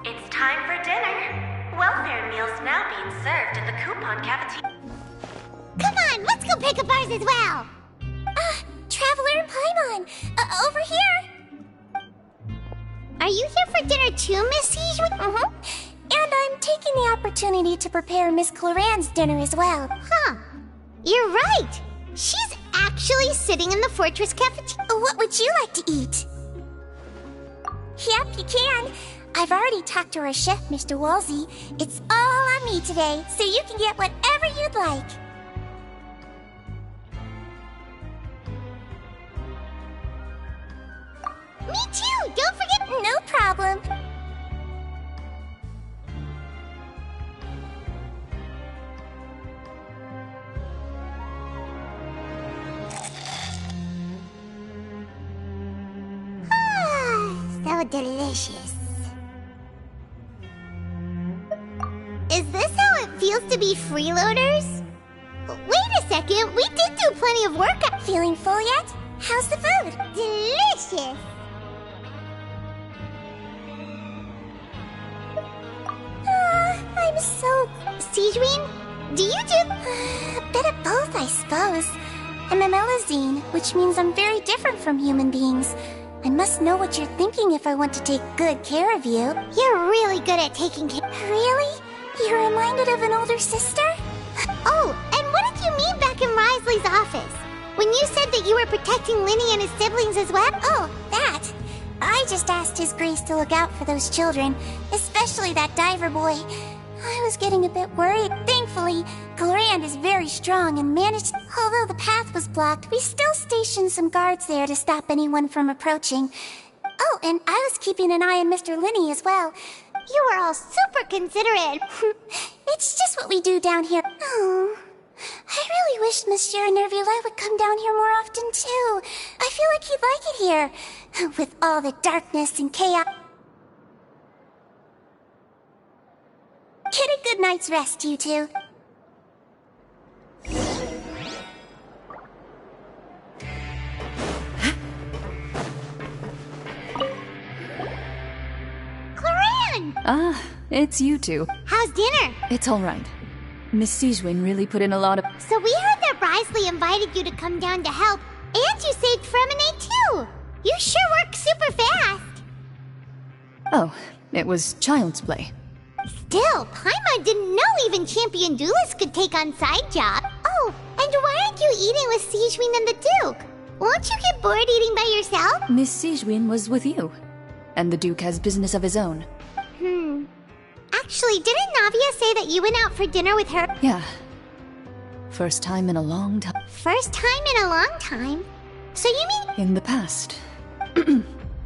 It's time for dinner. Welfare meals now being served in the coupon cafeteria. Come on, let's go pick up ours as well! Traveler and Paimon! Over here! Are you here for dinner too, Miss Sijuin? Mm-hmm. And I'm taking the opportunity to prepare Miss Cloran's dinner as well. Huh. You're right! She's actually sitting in the fortress cafeteria. What would you like to eat? Yep, you can. I've already talked to our chef, Mr. Wolsey. It's all on me today, so you can get whatever you'd like. Me too! Don't forget... No problem. So delicious. Is this how it feels to be freeloaders? Wait a second, we did do plenty of work. Feeling full yet? How's the food? Delicious. I'm so... Sijuin, do you do... A bit of both, I suppose. I'm a Melazine, which means I'm very different from human beings. I must know what you're thinking if I want to take good care of you. You're really good at taking care... Really? You're reminded of an older sister? Oh, and what did you mean back in Risley's office? When you said that you were protecting Linny and his siblings as well? Oh, that. I just asked His Grace to look out for those children, especially that diver boy. I was getting a bit worried. Thankfully, Cloran is very strong and managed... Although the path was blocked, we still stationed some guards there to stop anyone from approaching. Oh, and I was keeping an eye on Mr. Linny as well. You were all super considerate. It's just what we do down here. Oh, I really wish Monsieur Nervula would come down here more often, too. I feel like he'd like it here, with all the darkness and chaos. Get a good night's rest, you two. Cloran! Ah, it's you two. How's dinner? It's all right. Miss Sijuin really put in a lot of... So we heard that Risley invited you to come down to help, and you saved Fremine too! You sure work super fast! Oh, it was child's play. Still, Paimon didn't know even champion duelists could take on side jobs. Oh, and why aren't you eating with Sijuin and the Duke? Won't you get bored eating by yourself? Miss Sijuin was with you, and the Duke has business of his own. Actually, didn't Navia say that you went out for dinner with her? Yeah. First time in a long time. First time in a long time? So you mean... In the past.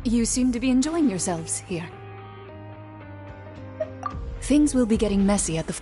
You seem to be enjoying yourselves here. Things will be getting messy at the...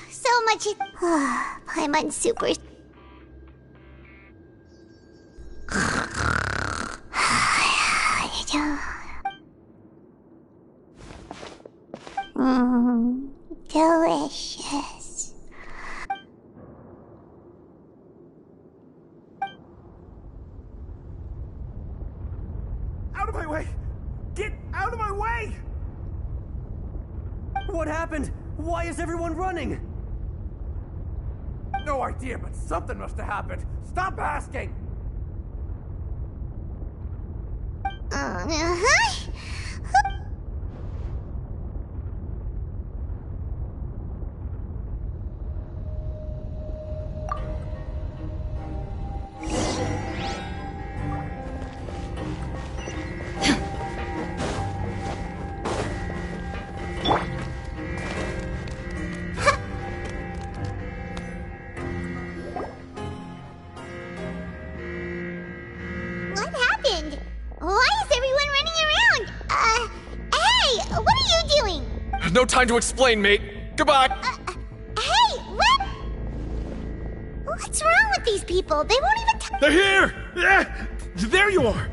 So much. Paimon Super. Delicious. Out of my way! Get out of my way! What happened? Why is everyone running? No idea, but something must have happened. Stop asking! What happened? Why is everyone running around? Hey, what are you doing? No time to explain, mate. Goodbye. Hey, what? What's wrong with these people? They won't even They're here! Yeah, there you are!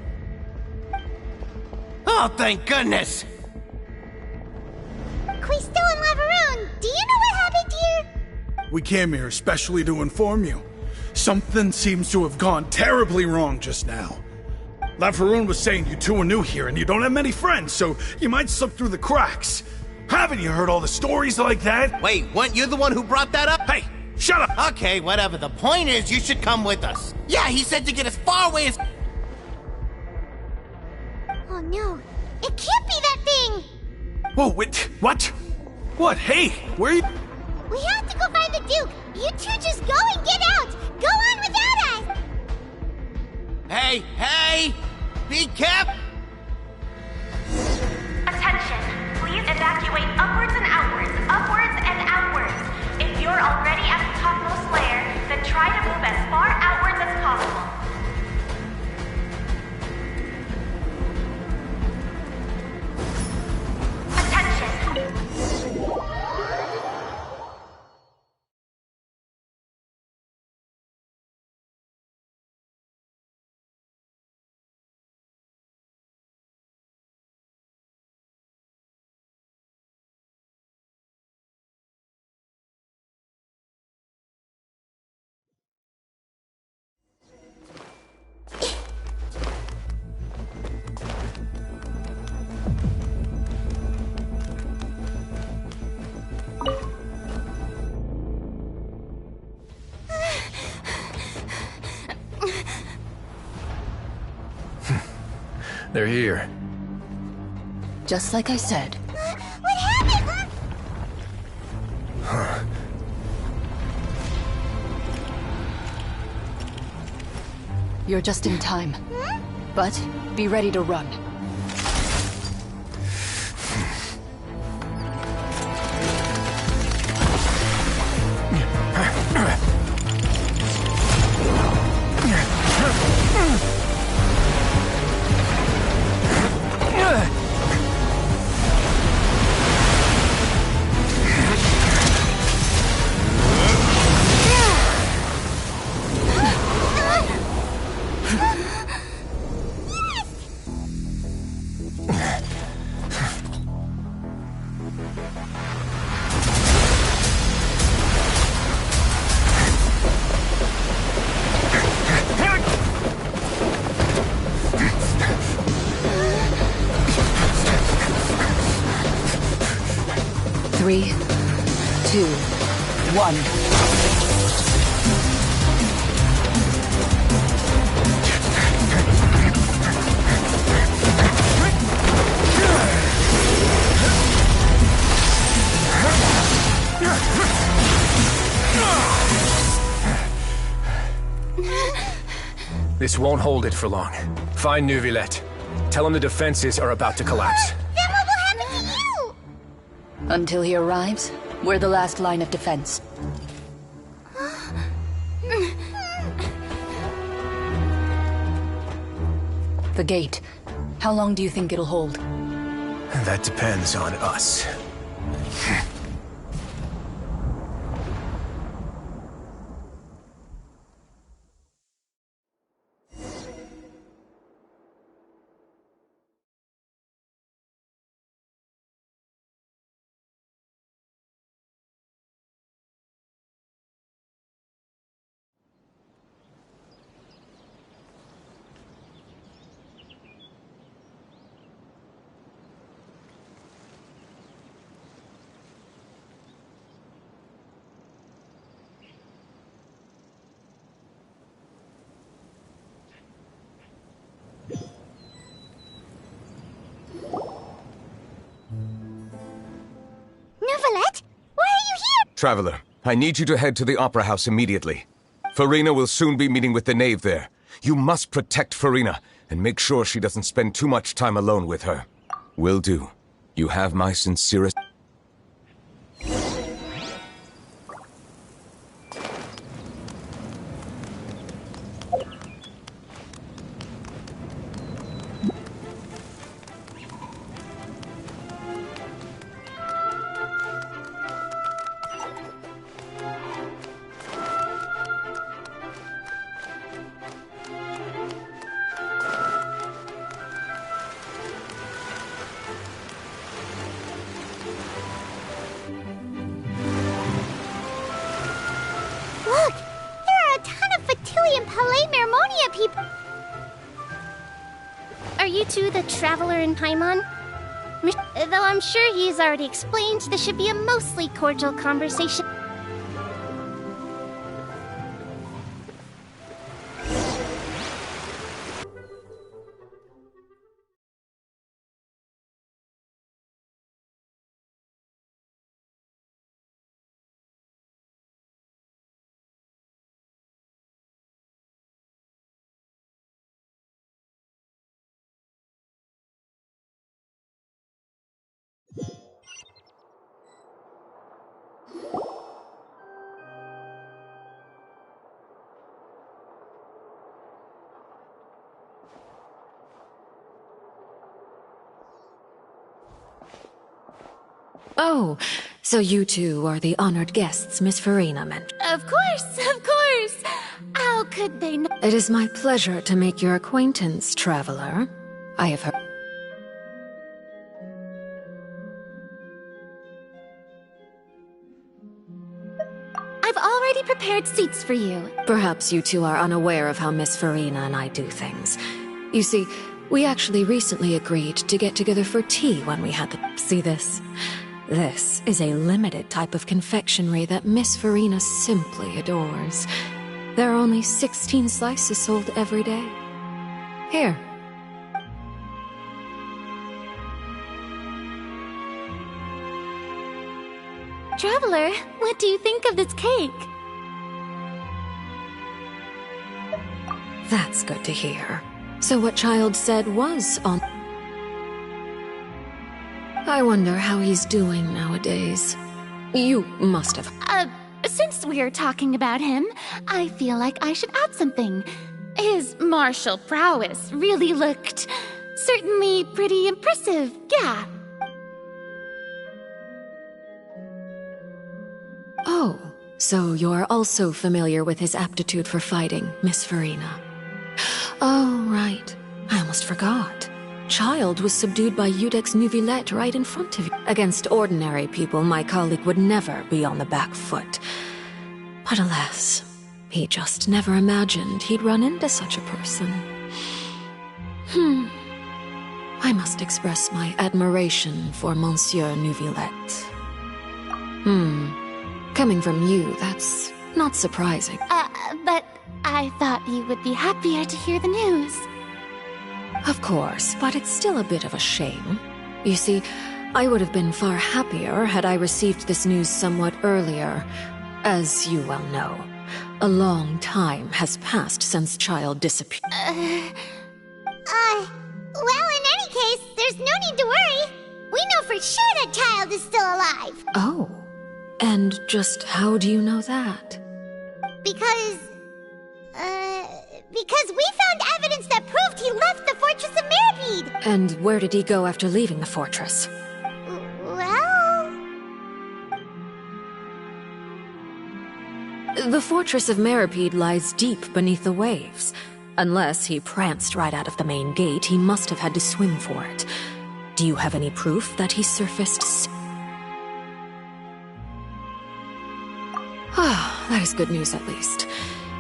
Oh, thank goodness! Quisto and Lavaroon, do you know what happened here? We came here especially to inform you. Something seems to have gone terribly wrong just now. Lavaroon was saying you two are new here and you don't have many friends, so you might slip through the cracks. Haven't you heard all the stories like that? Wait, weren't you the one who brought that up? Hey, shut up! Okay, whatever. The point is, you should come with us. Yeah, he said to get as far away as... Oh no, it can't be that thing! Whoa, wait, what? What? Hey, where are you? We have to go find the Duke! You two just go and get out! Go on without us! Hey! Be careful! Attention! Please evacuate upwards and outwards, upwards and outwards. If you're already at the topmost layer, then try to move as far outwards as possible. They're here. Just like I said. What happened? Huh. You're just in time. But be ready to run. Three, 2, 1. This won't hold it for long. Find Neuvillette. Tell him the defenses are about to collapse. Then what will happen to you? Until he arrives, we're the last line of defense. The gate. How long do you think it'll hold? That depends on us. Neuvillette? Why are you here? Traveler, I need you to head to the Opera House immediately. Farina will soon be meeting with the knave there. You must protect Farina, and make sure she doesn't spend too much time alone with her. Will do. You have my sincerest... Look! There are a ton of Fatui Palais Mermonia people! Are you two the traveler in Paimon? Though I'm sure he's already explained, this should be a mostly cordial conversation. Oh, so you two are the honored guests Miss Farina mentioned. Of course, of course! How could they not? It is my pleasure to make your acquaintance, traveler. I have heard... I've already prepared seats for you. Perhaps you two are unaware of how Miss Farina and I do things. You see, we actually recently agreed to get together for tea when we had the... See this? This is a limited type of confectionery that Miss Farina simply adores. There are only 16 slices sold every day. Here. Traveler, what do you think of this cake? That's good to hear. So what Child said was on... I wonder how he's doing nowadays. You must have... Since we're talking about him, I feel like I should add something. His martial prowess really looked... certainly pretty impressive, yeah. Oh, so you're also familiar with his aptitude for fighting, Miss Farina. Oh, right. I almost forgot. Child was subdued by Eudex Neuvillette right in front of you. Against ordinary people, my colleague would never be on the back foot. But alas, he just never imagined he'd run into such a person. I must express my admiration for Monsieur Neuvillette. Coming from you, that's not surprising. But I thought you would be happier to hear the news. Of course, but it's still a bit of a shame. You see, I would have been far happier had I received this news somewhat earlier. As you well know, A long time has passed since child disappeared. Well, in any case, there's no need to worry. We know for sure that child is still alive. Oh. And just how do you know that? Because we found evidence that proved he left the Fortress of Mirapede. And where did he go after leaving the fortress? Well... The Fortress of Mirapede lies deep beneath the waves. Unless he pranced right out of the main gate, he must have had to swim for it. Do you have any proof that he surfaced? Ah, that is good news at least.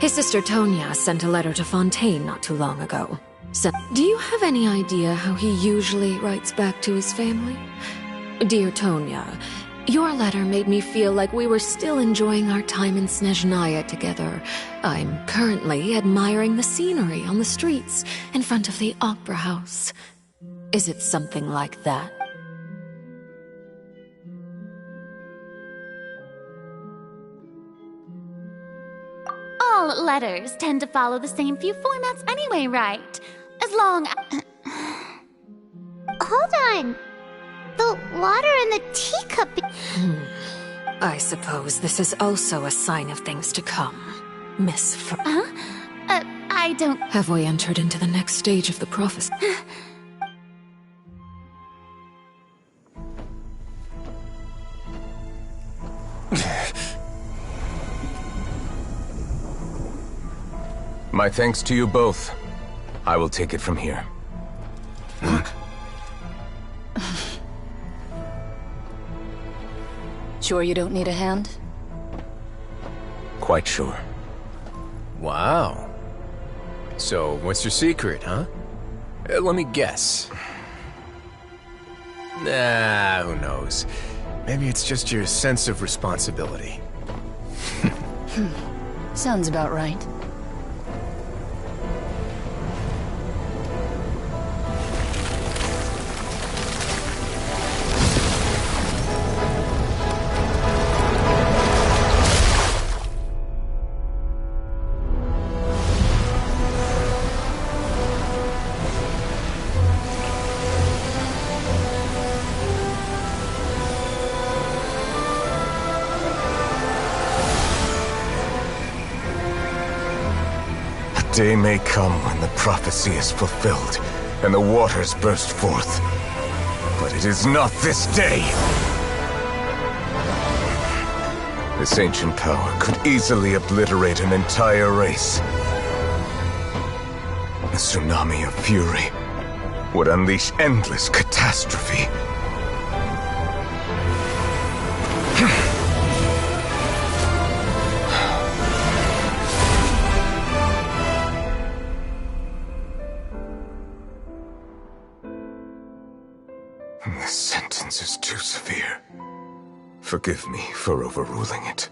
His sister Tonya sent a letter to Fontaine not too long ago. So, do you have any idea how he usually writes back to his family? Dear Tonya, your letter made me feel like we were still enjoying our time in Snezhnaya together. I'm currently admiring the scenery on the streets in front of the Opera House. Is it something like that? All letters tend to follow the same few formats anyway, right? As long Hold on. The water in the teacup... I suppose this is also a sign of things to come, Miss I don't... Have we entered into the next stage of the prophecy? My thanks to you both. I will take it from here. Sure you don't need a hand? Quite sure. Wow. So, what's your secret, huh? Let me guess. Nah, who knows? Maybe it's just your sense of responsibility. Sounds about right. Day may come when the prophecy is fulfilled, and the waters burst forth. But it is not this day! This ancient power could easily obliterate an entire race. A tsunami of fury would unleash endless catastrophe. This sentence is too severe. Forgive me for overruling it.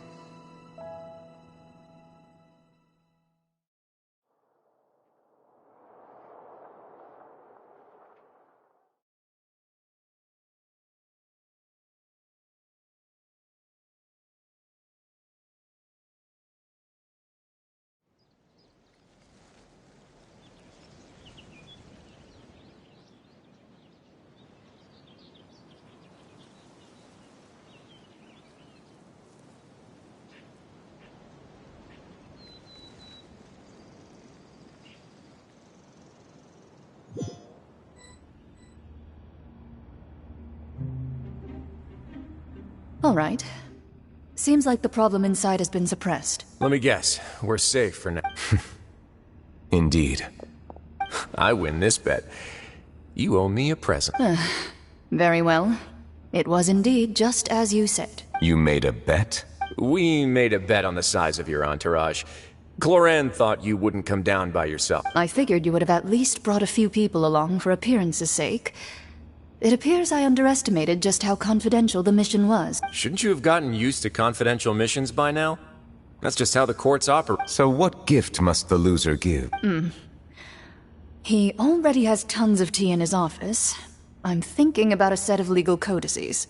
All right. Seems like the problem inside has been suppressed. Let me guess. We're safe for now. Indeed. I win this bet. You owe me a present. Very well. It was indeed just as you said. You made a bet? We made a bet on the size of your entourage. Cloran thought you wouldn't come down by yourself. I figured you would have at least brought a few people along for appearance's sake. It appears I underestimated just how confidential the mission was. Shouldn't you have gotten used to confidential missions by now? That's just how the courts operate. So what gift must the loser give? He already has tons of tea in his office. I'm thinking about a set of legal codices.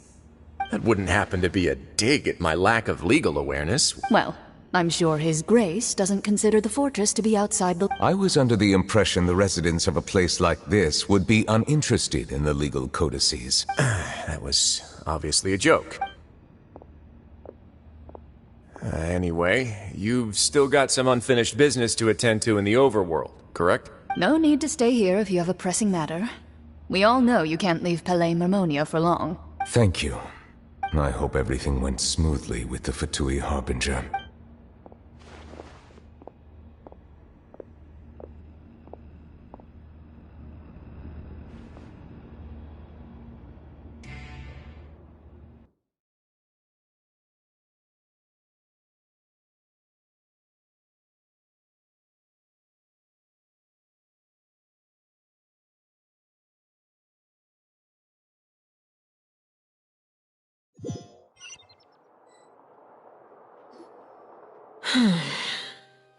That wouldn't happen to be a dig at my lack of legal awareness. Well, I'm sure His Grace doesn't consider the fortress to be outside the... I was under the impression the residents of a place like this would be uninterested in the legal codices. That was obviously a joke. Anyway, you've still got some unfinished business to attend to in the overworld, correct? No need to stay here if you have a pressing matter. We all know you can't leave Palais Mermonia for long. Thank you. I hope everything went smoothly with the Fatui Harbinger.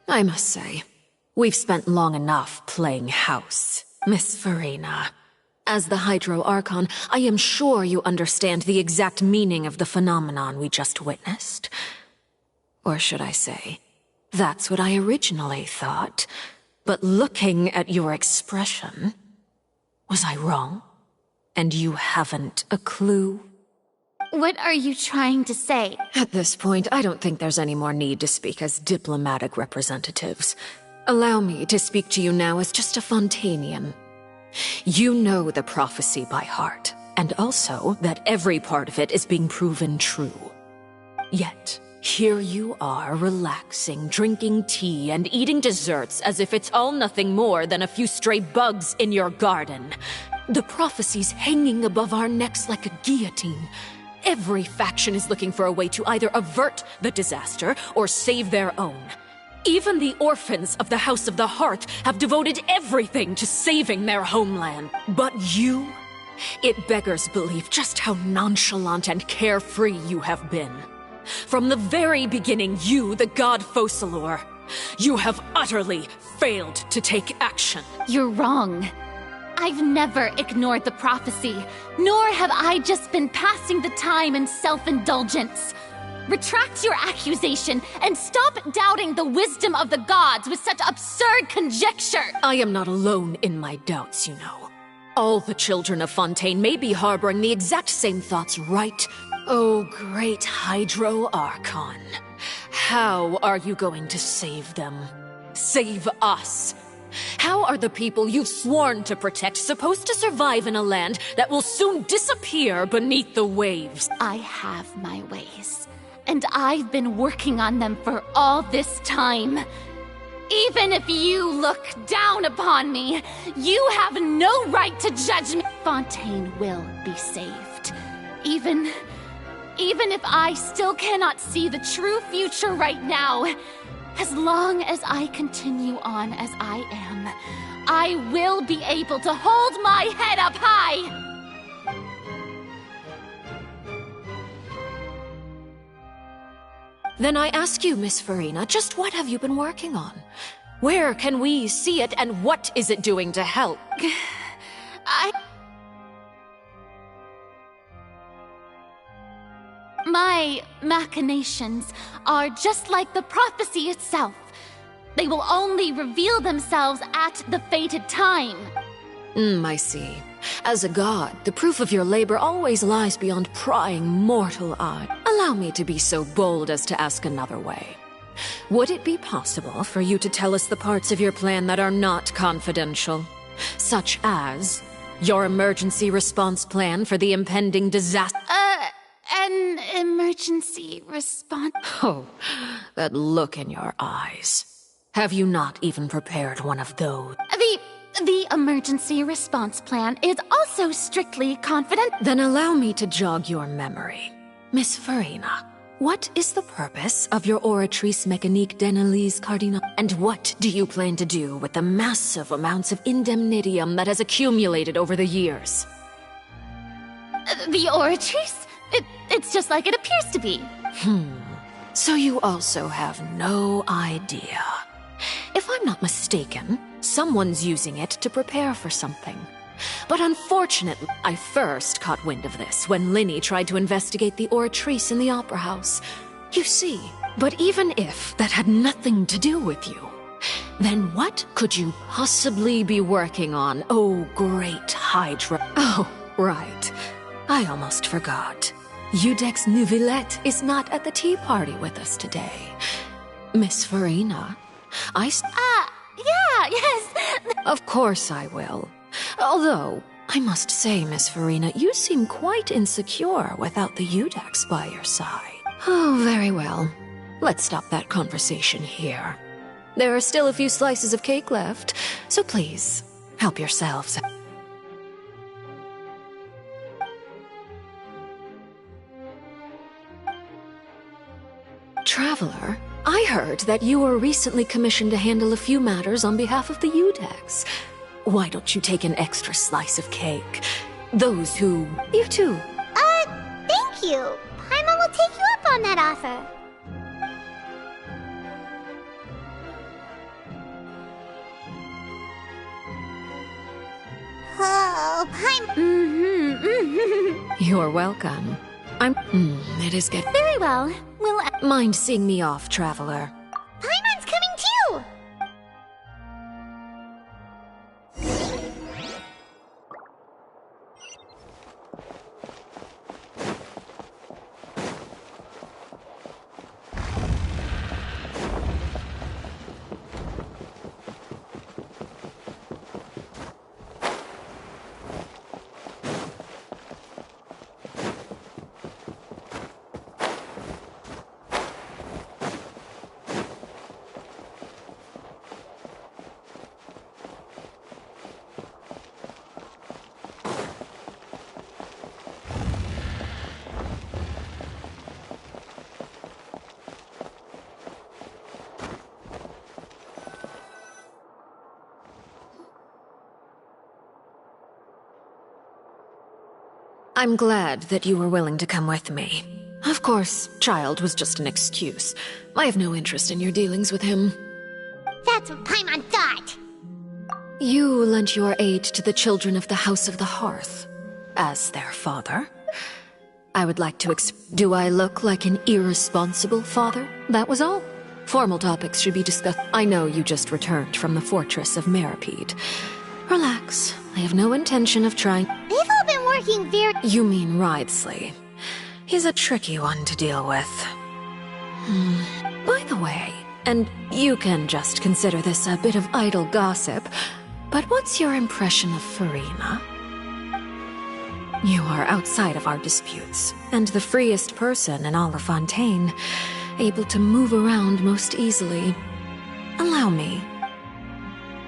I must say, we've spent long enough playing house, Miss Farina. As the Hydro Archon, I am sure you understand the exact meaning of the phenomenon we just witnessed. Or should I say, that's what I originally thought. But looking at your expression, was I wrong? And you haven't a clue? What are you trying to say? At this point, I don't think there's any more need to speak as diplomatic representatives. Allow me to speak to you now as just a Fontanian. You know the prophecy by heart, and also that every part of it is being proven true. Yet, here you are relaxing, drinking tea, and eating desserts as if it's all nothing more than a few stray bugs in your garden. The prophecy's hanging above our necks like a guillotine. Every faction is looking for a way to either avert the disaster or save their own. Even the orphans of the House of the Hearth have devoted everything to saving their homeland. But you? It beggars belief just how nonchalant and carefree you have been. From the very beginning, you, the god Focalor, you have utterly failed to take action. You're wrong. I've never ignored the prophecy, nor have I just been passing the time in self-indulgence. Retract your accusation and stop doubting the wisdom of the gods with such absurd conjecture. I am not alone in my doubts, you know. All the children of Fontaine may be harboring the exact same thoughts, right? Oh, great Hydro Archon. How are you going to save them? Save us? How are the people you've sworn to protect supposed to survive in a land that will soon disappear beneath the waves? I have my ways, and I've been working on them for all this time. Even if you look down upon me, you have no right to judge me. Fontaine will be saved. Even if I still cannot see the true future right now, as long as I continue on as I am, I will be able to hold my head up high! Then I ask you, Miss Farina, just what have you been working on? Where can we see it, and what is it doing to help? My machinations are just like the prophecy itself. They will only reveal themselves at the fated time. I see. As a god, the proof of your labor always lies beyond prying mortal eye. Allow me to be so bold as to ask another way. Would it be possible for you to tell us the parts of your plan that are not confidential? Such as your emergency response plan for the impending disaster? An emergency response? Oh, that look in your eyes. Have you not even prepared one of those? The emergency response plan is also strictly confident. Then allow me to jog your memory. Miss Farina, what is the purpose of your Oratrice Mécanique d'Analyse Cardinal? And what do you plan to do with the massive amounts of indemnitium that has accumulated over the years? The Oratrice? It's just like it appears to be. So you also have no idea. If I'm not mistaken, someone's using it to prepare for something. But unfortunately, I first caught wind of this when Linny tried to investigate the Oratrice in the Opera House. You see, But even if that had nothing to do with you, then what could you possibly be working on, oh great Hydra? Oh, right. I almost forgot. Udex Neuvillette is not at the tea party with us today. Miss Farina, yeah, yes. Of course I will. Although, I must say, Miss Farina, you seem quite insecure without the Udex by your side. Oh, very well. Let's stop that conversation here. There are still a few slices of cake left, so please, help yourselves. Traveler, I heard that you were recently commissioned to handle a few matters on behalf of the Udex. Why don't you take an extra slice of cake? Those who... You too. Thank you. Paimon will take you up on that offer. Oh, You're welcome. It is good. Very well. We'll... Mind seeing me off, Traveler? Paimon's coming too! I'm glad that you were willing to come with me. Of course, child was just an excuse. I have no interest in your dealings with him. That's what Paimon thought! You lent your aid to the children of the House of the Hearth. As their father. I would like to Do I look like an irresponsible father? That was all. Formal topics should be discussed. I know you just returned from the fortress of Meripede. Relax. I have no intention of trying... They've all been working very... You mean Wriothesley. He's a tricky one to deal with. By the way, and you can just consider this a bit of idle gossip, but what's your impression of Farina? You are outside of our disputes, and the freest person in all of Fontaine, able to move around most easily. Allow me.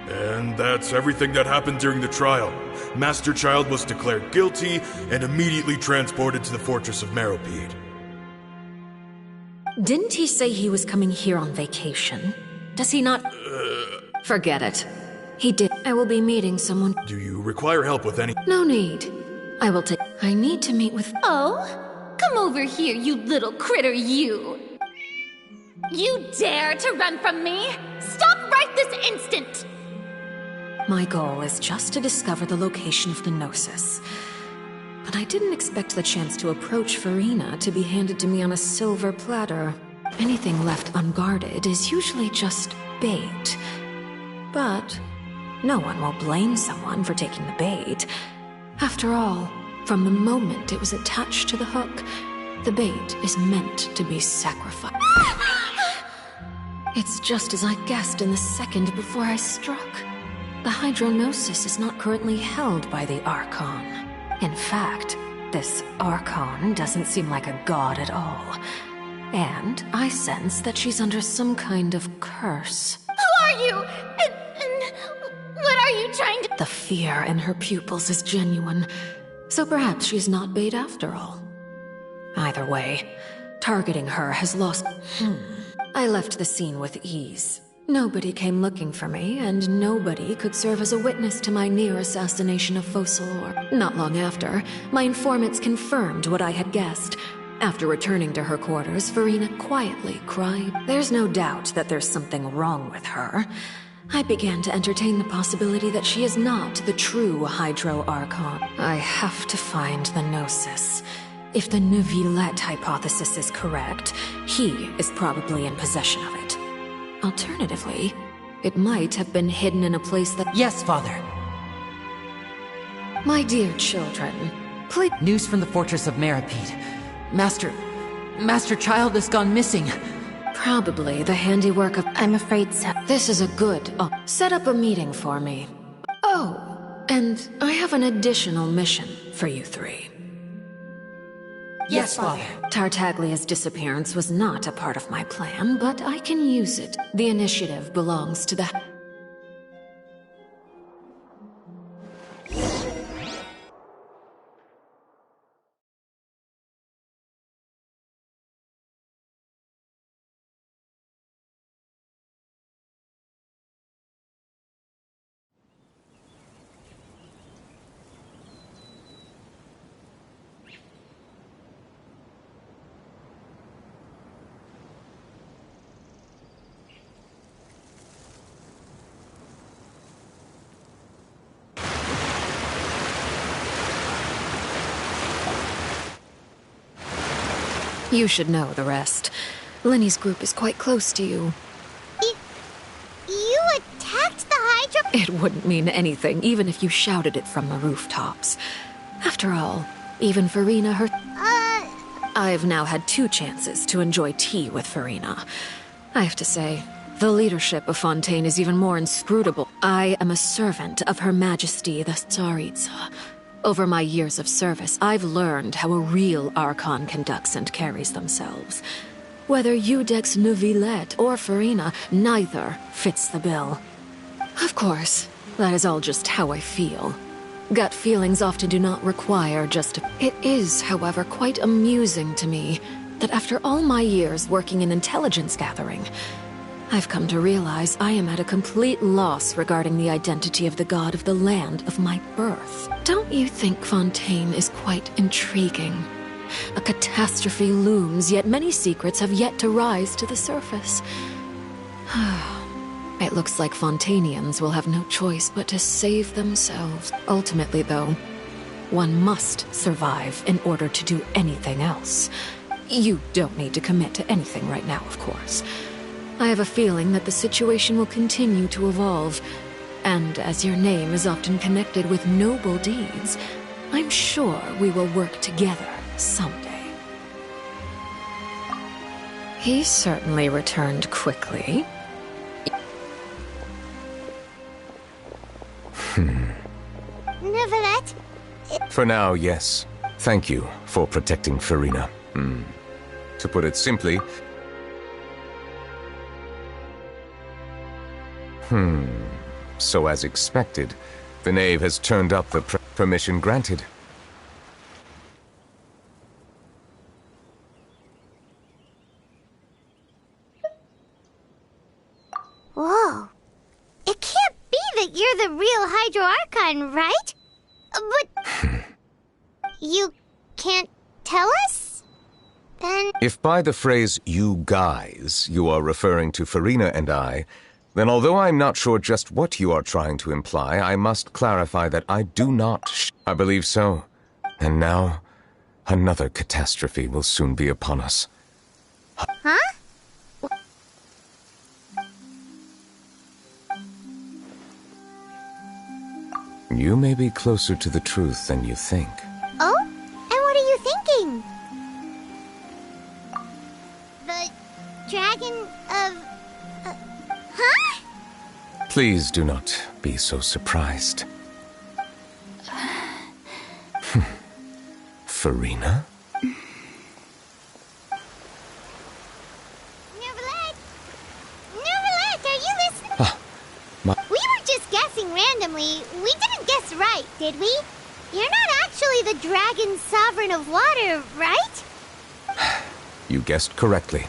And that's everything that happened during the trial. Master Child was declared guilty and immediately transported to the Fortress of Meripede. Didn't he say he was coming here on vacation? Does he not... Forget it. He did. I will be meeting someone... Do you require help with any... No need. I will take... I need to meet with... Oh? Come over here, you little critter, you! You dare to run from me? Stop right this instant! My goal is just to discover the location of the Gnosis. But I didn't expect the chance to approach Farina to be handed to me on a silver platter. Anything left unguarded is usually just bait. But no one will blame someone for taking the bait. After all, from the moment it was attached to the hook, the bait is meant to be sacrificed. It's just as I guessed in the second before I struck. The Hydronosis is not currently held by the Archon. In fact, this Archon doesn't seem like a god at all. And I sense that she's under some kind of curse. Who are you? And what are you trying to... The fear in her pupils is genuine, so perhaps she's not bait after all. Either way, targeting her has lost... I left the scene with ease. Nobody came looking for me, and nobody could serve as a witness to my near assassination of Focalor. Not long after, my informants confirmed what I had guessed. After returning to her quarters, Farina quietly cried. There's no doubt that there's something wrong with her. I began to entertain the possibility that she is not the true Hydro Archon. I have to find the Gnosis. if the Neuvillette hypothesis is correct, he is probably in possession of it. Alternatively, it might have been hidden in a place that— Yes, Father. My dear children, please— News from the fortress of Meripede. Master Child has gone missing. Probably the handiwork of— I'm afraid so. This is a good— set up a meeting for me. Oh, and I have an additional mission for you three. Yes, Father. Tartaglia's disappearance was not a part of my plan, but I can use it. The initiative belongs to the— You should know the rest. Lenny's group is quite close to you. You attacked the Hydra? It wouldn't mean anything, even if you shouted it from the rooftops. After all, even Farina her— I've now had 2 chances to enjoy tea with Farina. I have to say, the leadership of Fontaine is even more inscrutable. I am a servant of Her Majesty the Tsaritsa. Over my years of service, I've learned how a real Archon conducts and carries themselves. Whether Iudex Neuvillette or Farina, neither fits the bill. Of course, that is all just how I feel. Gut feelings often do not require It is, however, quite amusing to me that after all my years working in intelligence gathering, I've come to realize I am at a complete loss regarding the identity of the god of the land of my birth. Don't you think Fontaine is quite intriguing? A catastrophe looms, yet many secrets have yet to rise to the surface. It looks like Fontainians will have no choice but to save themselves. Ultimately, though, one must survive in order to do anything else. You don't need to commit to anything right now, of course. I have a feeling that the situation will continue to evolve, and as your name is often connected with noble deeds, I'm sure we will work together someday. He certainly returned quickly. Neuvillette? For now, yes. Thank you for protecting Farina. To put it simply... So as expected, the knave has turned up the permission granted. Whoa. It can't be that you're the real Hydro Archon, right? But... you can't tell us? Then... If by the phrase, you guys, you are referring to Farina and I, then although I'm not sure just what you are trying to imply, I must clarify that I do not I believe so. And now, another catastrophe will soon be upon us. Huh? You may be closer to the truth than you think. Oh? And what are you thinking? The dragon of... huh? Please do not be so surprised. Farina? Neuvillette! Neuvillette, are you listening? We were just guessing randomly. We didn't guess right, did we? You're not actually the dragon sovereign of water, right? You guessed correctly.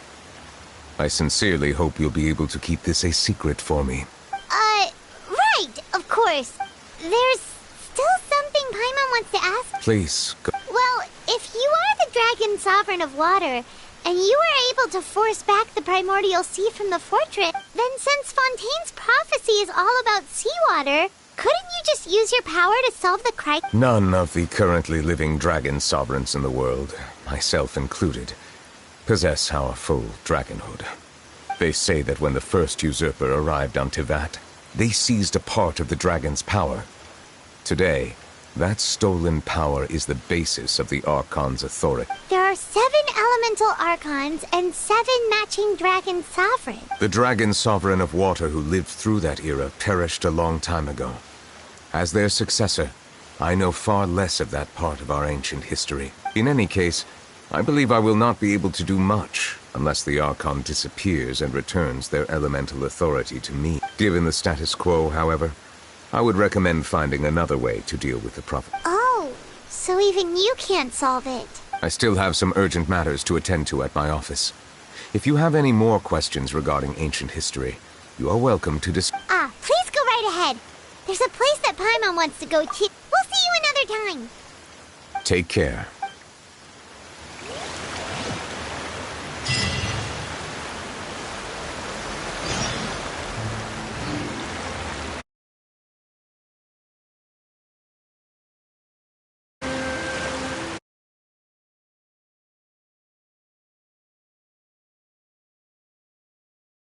I sincerely hope you'll be able to keep this a secret for me. Right, of course. There's still something Paimon wants to ask. Please, go. Well, if you are the dragon sovereign of water, and you were able to force back the primordial sea from the fortress, then since Fontaine's prophecy is all about seawater, couldn't you just use your power to solve the crisis? None of the currently living dragon sovereigns in the world, myself included, possess our full dragonhood. They say that when the first usurper arrived on Tivat, they seized a part of the dragon's power. Today, that stolen power is the basis of the Archon's authority. There are 7 elemental Archons and 7 matching dragon sovereigns. The dragon sovereign of water who lived through that era perished a long time ago. As their successor, I know far less of that part of our ancient history. In any case, I believe I will not be able to do much unless the Archon disappears and returns their elemental authority to me. Given the status quo, however, I would recommend finding another way to deal with the problem. Oh, so even you can't solve it. I still have some urgent matters to attend to at my office. If you have any more questions regarding ancient history, you are welcome to Please go right ahead. There's a place that Paimon wants to go to. We'll see you another time. Take care.